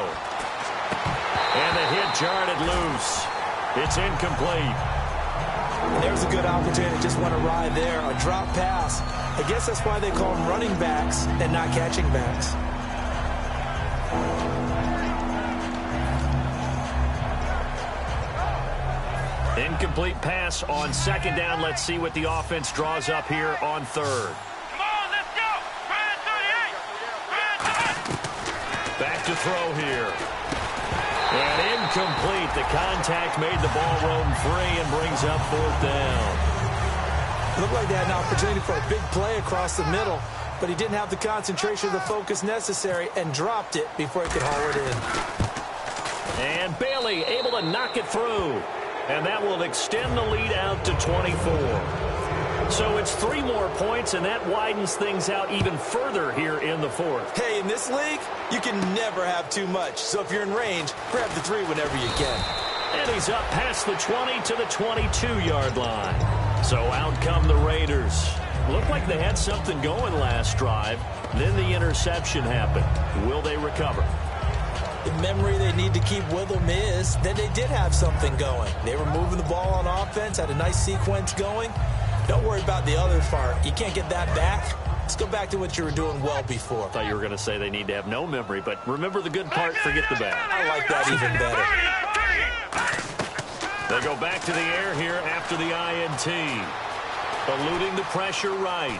And the hit jarred it loose. It's incomplete. There's a good opportunity. Just went awry there. A drop pass. I guess that's why they call them running backs and not catching backs. Incomplete pass on second down. Let's see what the offense draws up here on 3rd. Come on, let's go. Back to throw here. And incomplete. The contact made the ball roam free and brings up 4th down. It looked like they had an opportunity for a big play across the middle, but he didn't have the concentration or the focus necessary and dropped it before he could haul it in. And Bailey able to knock it through. And that will extend the lead out to 24. So it's 3 more points, and that widens things out even further here in the 4th. Hey, in this league, you can never have too much. So if you're in range, grab the 3 whenever you can. And he's up past the 20 to the 22-yard line. So out come the Raiders. Looked like they had something going last drive. Then the interception happened. Will they recover? The memory they need to keep with them is that they did have something going. They were moving the ball on offense, had a nice sequence going. Don't worry about the other part. You can't get that back. Let's go back to what you were doing well before. I thought you were going to say they need to have no memory, but remember the good part, forget the bad. I like that even better. They go back to the air here after the INT. Eluding the pressure right.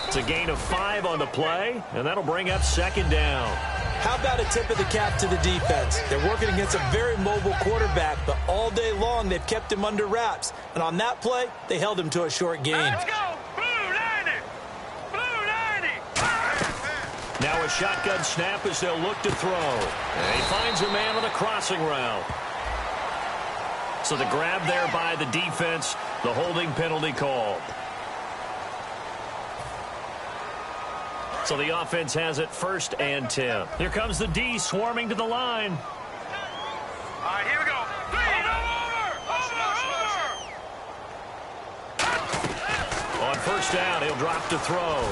It's a gain of 5 on the play, and that'll bring up second down. How about a tip of the cap to the defense? They're working against a very mobile quarterback, but all day long they've kept him under wraps. And on that play, they held him to a short gain. Let's go. Blue 90. Blue 90. Now a shotgun snap as they'll look to throw. And he finds a man on the crossing route. So the grab there by the defense, the holding penalty called. So the offense has it 1st and 10. Here comes the D swarming to the line. All right, here we go. Over. On 1st down, he'll drop to throw.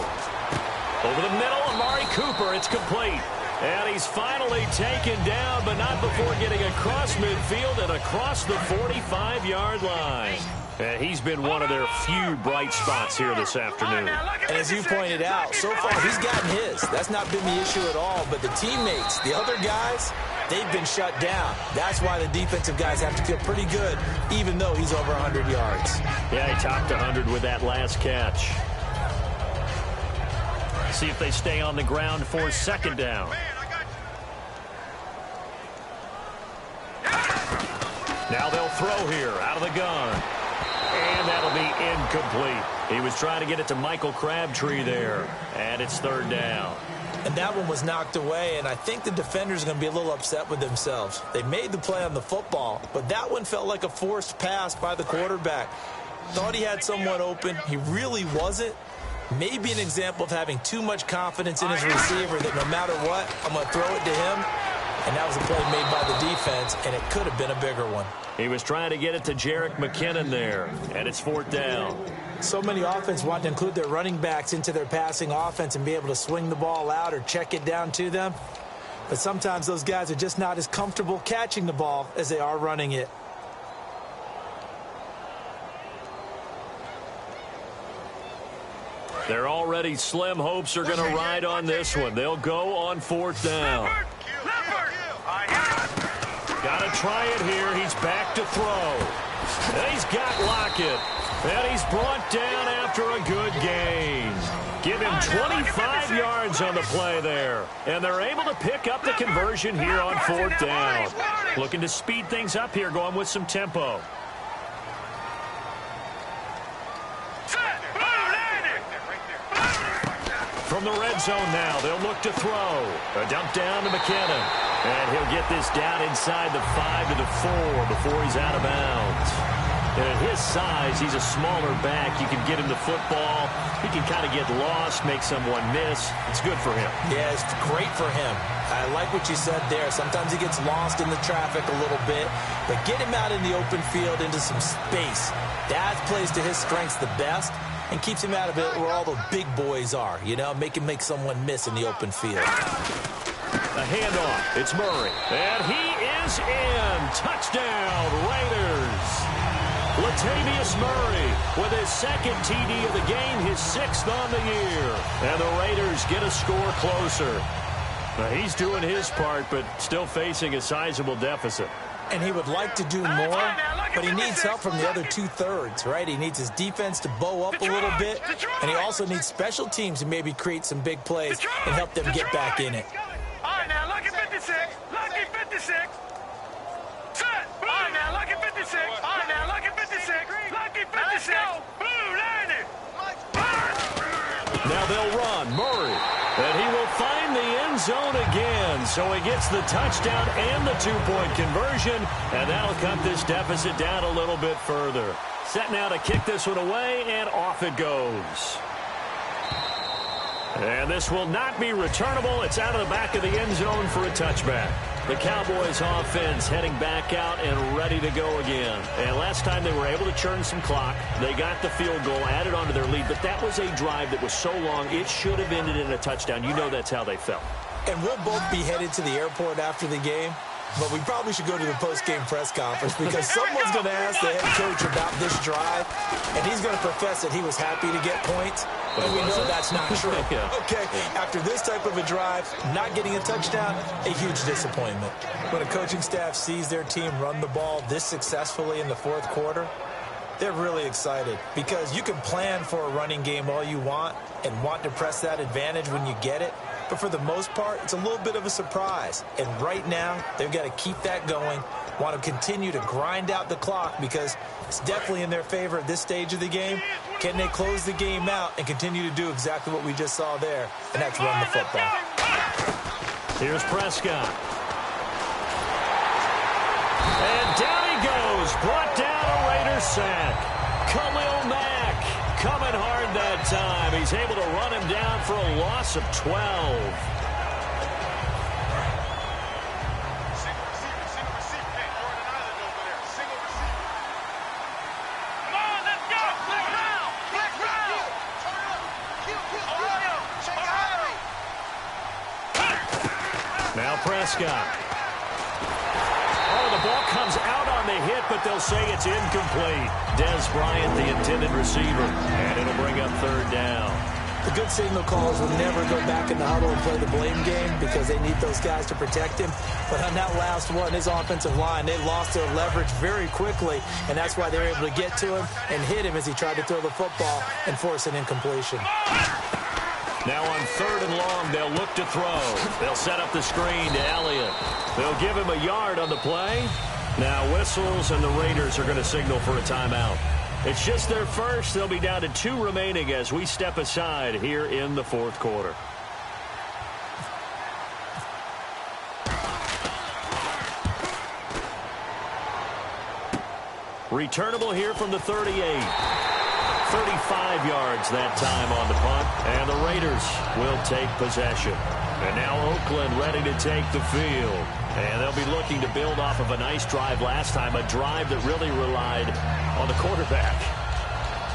Over the middle, Amari Cooper, it's complete. And he's finally taken down, but not before getting across midfield and across the 45-yard line. And he's been one of their few bright spots here this afternoon. And as you pointed out, so far he's gotten his. That's not been the issue at all. But the teammates, the other guys, they've been shut down. That's why the defensive guys have to feel pretty good, even though he's over 100 yards. Yeah, he topped 100 with that last catch. See if they stay on the ground for second down. Now they'll throw here out of the gun. And that'll be incomplete. He was trying to get it to Michael Crabtree there. And it's third down. And that one was knocked away, and I think the defenders are going to be a little upset with themselves. They made the play on the football, but that one felt like a forced pass by the quarterback. Thought he had someone open. He really wasn't. Maybe an example of having too much confidence in his receiver that no matter what, I'm going to throw it to him. And that was a play made by the defense, and it could have been a bigger one. He was trying to get it to Jerick McKinnon there, and it's fourth down. So many offenses want to include their running backs into their passing offense and be able to swing the ball out or check it down to them. But sometimes those guys are just not as comfortable catching the ball as they are running it. Their already slim hopes are going to ride on this one. They'll go on fourth down. Got to try it here. He's back to throw. And he's got Lockett. And he's brought down after a good gain. Give him 25 yards on the play there. And they're able to pick up the conversion here on fourth down. Looking to speed things up here, going with some tempo. From the red zone now, they'll look to throw. A dump down to McKinnon. And he'll get this down inside the 5 to the 4 before he's out of bounds. And at his size, he's a smaller back. You can get him the football. He can kind of get lost, make someone miss. It's good for him. Yeah, it's great for him. I like what you said there. Sometimes he gets lost in the traffic a little bit. But get him out in the open field into some space. That plays to his strengths the best. And keeps him out of it where all the big boys are, you know, make someone miss in the open field. A handoff. It's Murray. And he is in. Touchdown, Raiders. Latavius Murray with his second TD of the game, his 6th on the year. And the Raiders get a score closer. Now, he's doing his part, but still facing a sizable deficit. And he would like to do more, but he needs help from the other 2/3, right? He needs his defense to bow up a little bit, and he also needs special teams to maybe create some big plays and help them get back in it. All right, now, lucky 56. Lucky 56. Set. All right, now, lucky 56. All right, now, lucky 56. Lucky 56. Blue, landed. Now they'll run. Murray. And he will find the end zone again. So he gets the touchdown and the 2-point conversion. And that'll cut this deficit down a little bit further. Set now to kick this one away, and off it goes. And this will not be returnable. It's out of the back of the end zone for a touchback. The Cowboys offense heading back out and ready to go again. And last time they were able to churn some clock. They got the field goal, added onto their lead. But that was a drive that was so long, it should have ended in a touchdown. You know that's how they felt. And we'll both be headed to the airport after the game. But we probably should go to the post-game press conference because someone's going to ask the head coach about this drive, and he's going to profess that he was happy to get points, and we know that's not true. Okay, after this type of a drive, not getting a touchdown, a huge disappointment. When a coaching staff sees their team run the ball this successfully in the fourth quarter, they're really excited because you can plan for a running game all you want and want to press that advantage when you get it. But for the most part, it's a little bit of a surprise. And right now, they've got to keep that going, want to continue to grind out the clock because it's definitely in their favor at this stage of the game. Can they close the game out and continue to do exactly what we just saw there, and that's run the football. Here's Prescott. And down he goes. Brought down a Raiders sack. Khalil Mack coming hard that time. He's able to run him down for a loss of 12. Prescott. Oh, the ball comes out on the hit, but they'll say it's incomplete. Des Bryant, the intended receiver, and it'll bring up third down. The good signal callers will never go back in the huddle and play the blame game because they need those guys to protect him. But on that last one, his offensive line, they lost their leverage very quickly, and that's why they were able to get to him and hit him as he tried to throw the football and force an incompletion. Now on third and long, they'll look to throw. They'll set up the screen to Elliott. They'll give him a yard on the play. Now whistles, and the Raiders are going to signal for a timeout. It's just their first. They'll be down to 2 remaining as we step aside here in the fourth quarter. Returnable here from the 38. 35 yards that time on the punt, and the Raiders will take possession. And now Oakland ready to take the field. And they'll be looking to build off of a nice drive last time, a drive that really relied on the quarterback.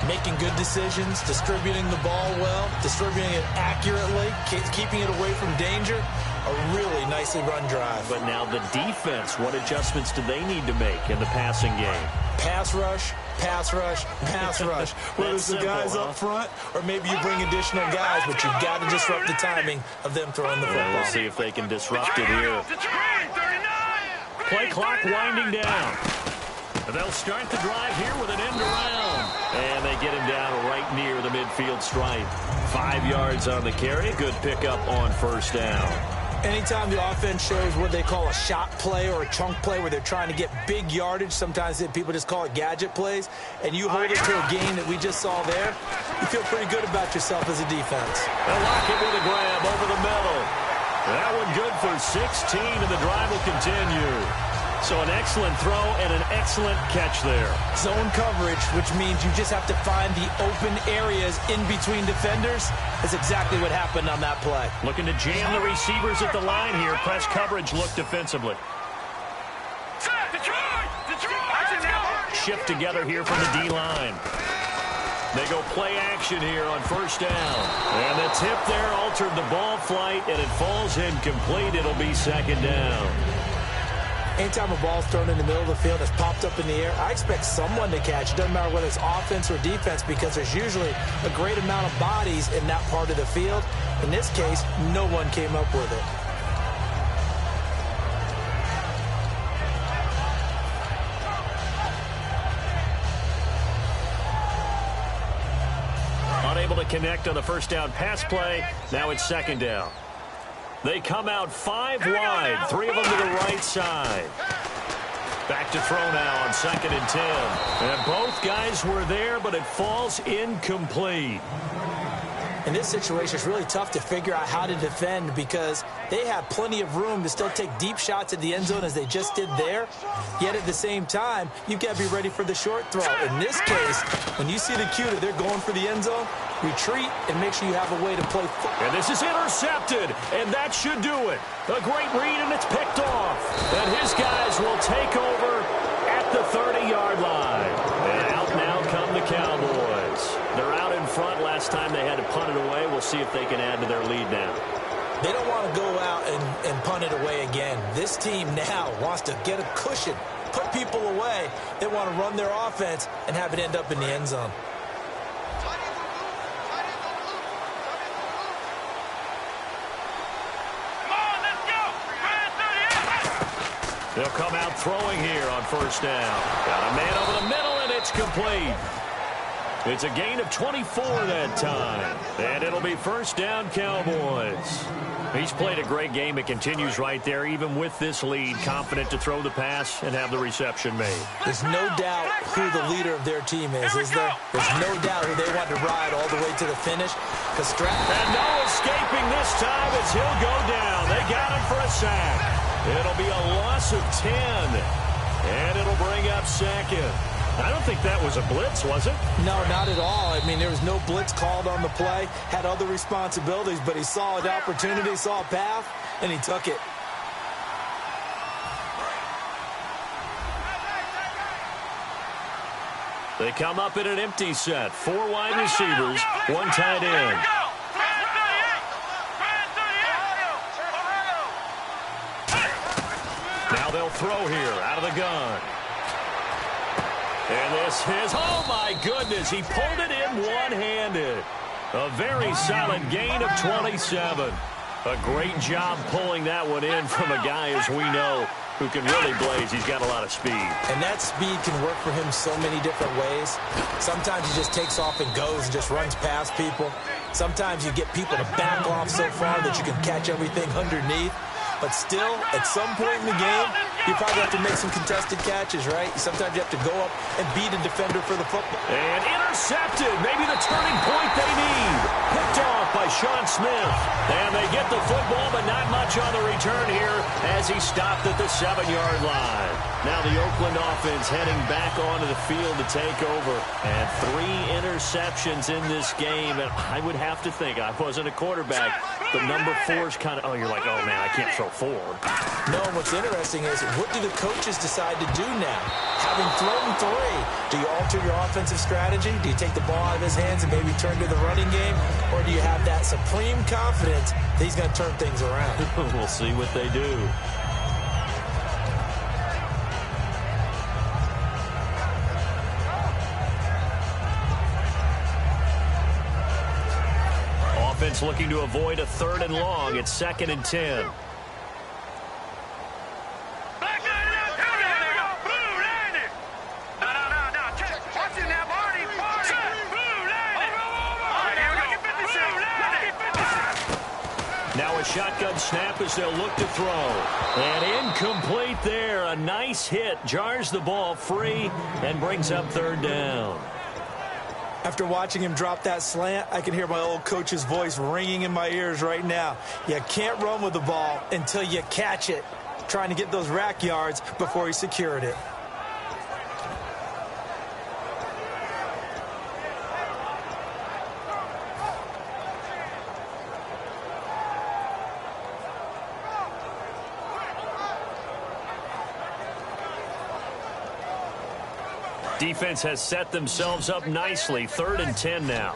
Making good decisions, distributing the ball well, distributing it accurately, keeping it away from danger. A really nicely run drive. But now the defense, what adjustments do they need to make in the passing game? Pass rush, pass rush, pass rush. Whether it's the guys up front or maybe you bring additional guys, but you've got to disrupt the timing of them throwing the football. We'll see if they can disrupt it here. Play clock winding down. They'll start the drive here with an end around. And they get him down right near the midfield stripe. 5 yards on the carry. Good pickup on first down. Anytime the offense shows what they call a shot play or a chunk play where they're trying to get big yardage, sometimes people just call it gadget plays, and you hold it to a gain that we just saw there, you feel pretty good about yourself as a defense. They'll lock it with a grab over the middle. That one good for 16, and the drive will continue. So an excellent throw and an excellent catch there. Zone coverage, which means you just have to find the open areas in between defenders. That's exactly what happened on that play. Looking to jam the receivers at the line here. Press coverage look defensively. Shift together here from the D-line. They go play action here on first down. And the tip there altered the ball flight, and it falls incomplete. It'll be second down. Anytime a ball's thrown in the middle of the field, it's popped up in the air, I expect someone to catch. It doesn't matter whether it's offense or defense because there's usually a great amount of bodies in that part of the field. In this case, no one came up with it. Unable to connect on the first down pass play. Now it's second down. They come out 5 wide, 3 of them to the right side. Back to throw now on 2nd and 10. And both guys were there, but it falls incomplete. In this situation, it's really tough to figure out how to defend because they have plenty of room to still take deep shots at the end zone as they just did there. Yet at the same time, you've got to be ready for the short throw. In this case, when you see the cue that they're going for the end zone, retreat and make sure you have a way to play football. And this is intercepted, and that should do it. A great read, and it's picked off. And his guys will take over at the 30-yard line. And out now come the Cowboys. They're out in front. Last time they had to punt it away. We'll see if they can add to their lead now. They don't want to go out and punt it away again. This team now wants to get a cushion, put people away. They want to run their offense and have it end up in the end zone. They'll come out throwing here on first down. Got a man over the middle, and it's complete. It's a gain of 24 that time. And it'll be first down, Cowboys. He's played a great game. It continues right there, even with this lead. Confident to throw the pass and have the reception made. There's no doubt who the leader of their team is there? There's no doubt who they want to ride all the way to the finish. And no escaping this time as he'll go down. They got him for a sack. It'll be a loss of 10. And it'll bring up second. I don't think that was a blitz, was it? No, not at all. I mean, there was no blitz called on the play. Had other responsibilities, but he saw an opportunity, saw a path, and he took it. They come up in an empty set. 4 wide receivers, 1 tight end. they'll throw here out of the gun. And this is, oh my goodness, he pulled it in one-handed. A very solid gain of 27. A great job pulling that one in from a guy, as we know, who can really blaze. He's got a lot of speed. And that speed can work for him so many different ways. Sometimes he just takes off and goes and just runs past people. Sometimes you get people to back off so far that you can catch everything underneath. But still, at some point in the game, you probably have to make some contested catches, right? Sometimes you have to go up and beat a defender for the football. And intercepted. Maybe the turning point they need. Picked off by Sean Smith. And they get the football, but not much on the return here as he stopped at the 7-yard line. Now the Oakland offense heading back onto the field to take over. And 3 interceptions in this game. And I would have to think, I wasn't a quarterback, the number 4 is kind of, oh, you're like, oh, man, I can't throw 4. No, what's interesting is, what do the coaches decide to do now? Having thrown 3, do you alter your offensive strategy? Do you take the ball out of his hands and maybe turn to the running game? Or do you have that supreme confidence that he's going to turn things around? We'll see what they do. Offense looking to avoid a 3rd and long. It's 2nd and 10. Now a shotgun snap as they'll look to throw. And incomplete there. A nice hit. Jars the ball free and brings up 3rd down. After watching him drop that slant, I can hear my old coach's voice ringing in my ears right now. You can't run with the ball until you catch it. Trying to get those rack yards before he secured it. Defense has set themselves up nicely. 3rd and 10 now.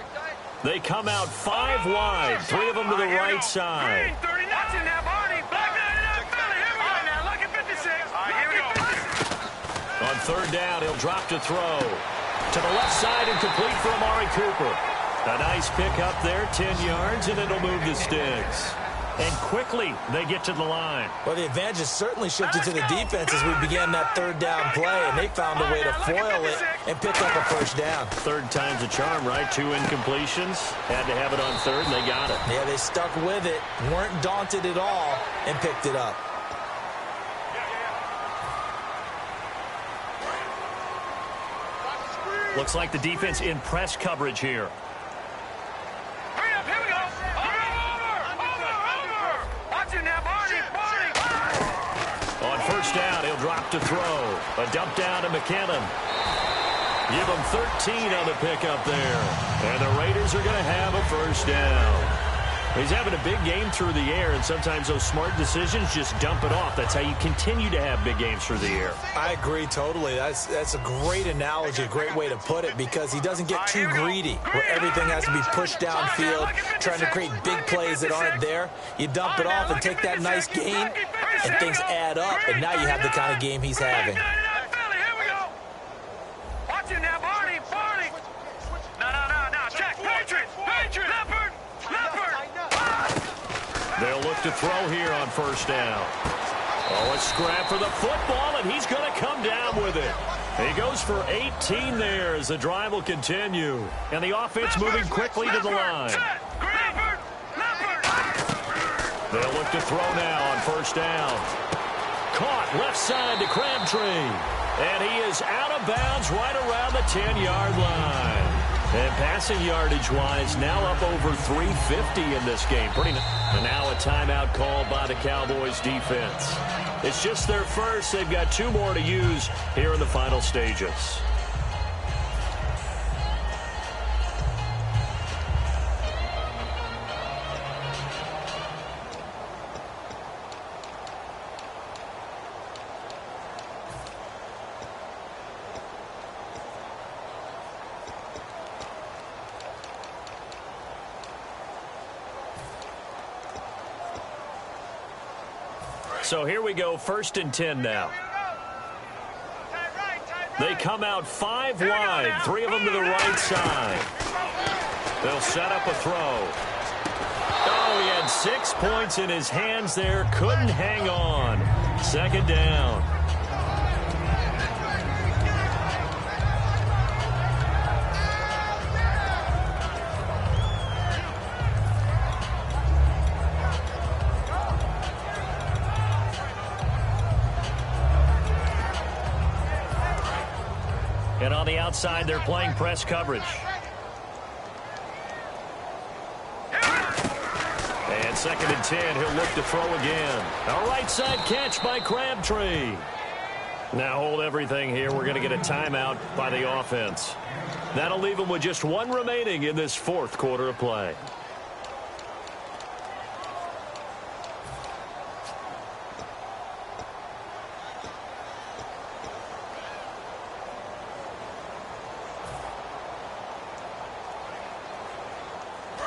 They come out 5 wide. 3 of them to the right side. On 3rd down, he'll drop to throw. To the left side and complete for Amari Cooper. A nice pick up there, 10 yards, and it'll move the sticks. And quickly, they get to the line. Well, the advantage has certainly shifted to the defense as we began that 3rd down play, and they found a way to foil it and pick up a 1st down. 3rd time's a charm, right? 2 incompletions. Had to have it on 3rd, and they got it. Yeah, they stuck with it, weren't daunted at all, and picked it up. Looks like the defense in press coverage here. On 1st down, he'll drop to throw. A dump down to McKinnon. Give him 13 on the pickup there. And the Raiders are going to have a 1st down. He's having a big game through the air, and sometimes those smart decisions just dump it off. That's how you continue to have big games through the air. I agree totally. That's a great analogy, a great way to put it, because he doesn't get too greedy where everything has to be pushed downfield, trying to create big plays that aren't there. You dump it off and take that nice gain, and things add up, and now you have the kind of game he's having. They'll look to throw here on 1st down. Oh, a scrap for the football, and he's going to come down with it. He goes for 18 there as the drive will continue. And the offense moving quickly to the line. They'll look to throw now on 1st down. Caught left side to Crabtree. And he is out of bounds right around the 10-yard line. And passing yardage-wise, now up over 350 in this game. And now a timeout called by the Cowboys defense. It's just their first. They've got 2 more to use here in the final stages. So here we go, 1st and 10 now. They come out 5 wide, 3 of them to the right side. They'll set up a throw. Oh, he had 6 points in his hands there, couldn't hang on. 2nd down. And on the outside, they're playing press coverage. And 2nd and 10, he'll look to throw again. A right side catch by Crabtree. Now hold everything here. We're going to get a timeout by the offense. That'll leave them with just 1 remaining in this 4th quarter of play.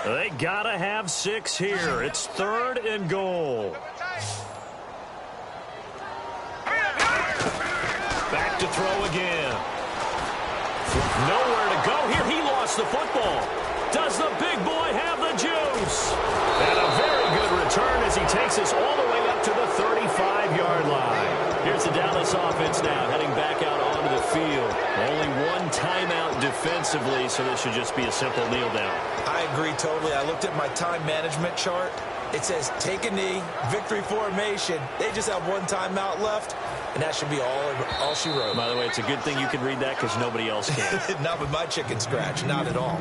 They gotta have 6 here. It's 3rd and goal. Back to throw again. Nowhere to go here. He lost the football. Does the big boy have the juice? And a very good return as he takes us all the way up to the 35-yard line. Here's the Dallas offense now heading back out onto the field. Only 1 timeout defensively, so this should just be a simple kneel down. I agree totally. I looked at my time management chart. It says take a knee, victory formation. They just have 1 timeout left, and that should be all she wrote. By the way, it's a good thing you can read that because nobody else can. Not with my chicken scratch. Not at all.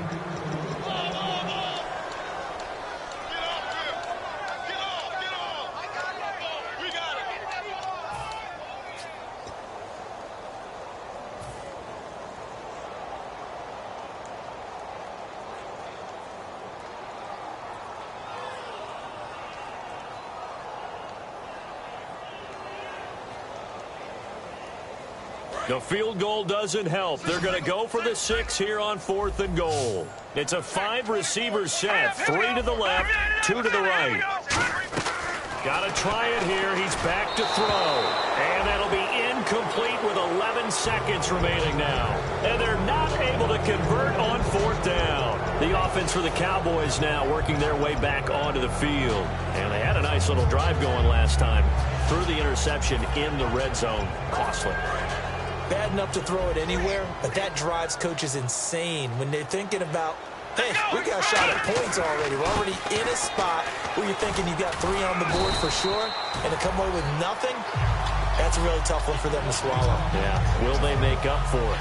The field goal doesn't help. They're going to go for the 6 here on 4th and goal. It's a 5-receiver set. 3 to the left, 2 to the right. Got to try it here. He's back to throw. And that'll be incomplete with 11 seconds remaining now. And they're not able to convert on 4th down. The offense for the Cowboys now working their way back onto the field. And they had a nice little drive going last time. Threw the interception in the red zone. Costly. Bad enough to throw it anywhere, but that drives coaches insane when they're thinking about, hey, we got a shot at points already. We're already in a spot where you're thinking you got 3 on the board for sure, and to come away with nothing, that's a really tough one for them to swallow. Yeah, will they make up for it?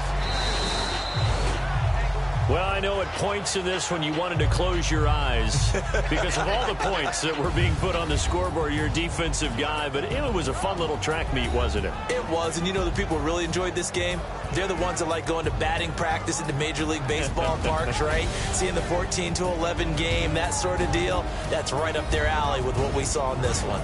Well, I know at points in this when you wanted to close your eyes because of all the points that were being put on the scoreboard. You're a defensive guy, but it was a fun little track meet, wasn't it? It was, and you know the people who really enjoyed this game? They're the ones that like going to batting practice at the Major League Baseball parks, right? Seeing the 14-11 game, that sort of deal. That's right up their alley with what we saw in this one.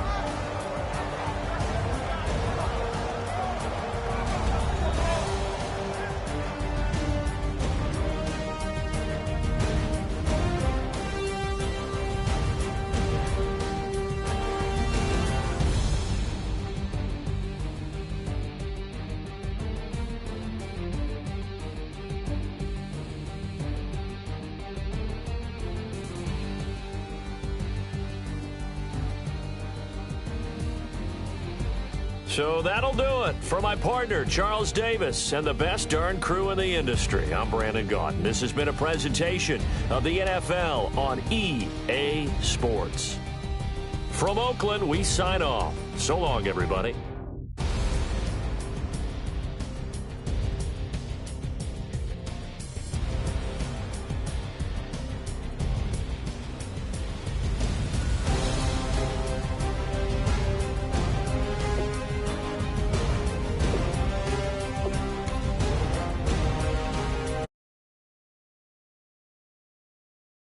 So that'll do it. For my partner, Charles Davis, and the best darn crew in the industry, I'm Brandon Gaudin. This has been a presentation of the NFL on EA Sports. From Oakland, we sign off. So long, everybody.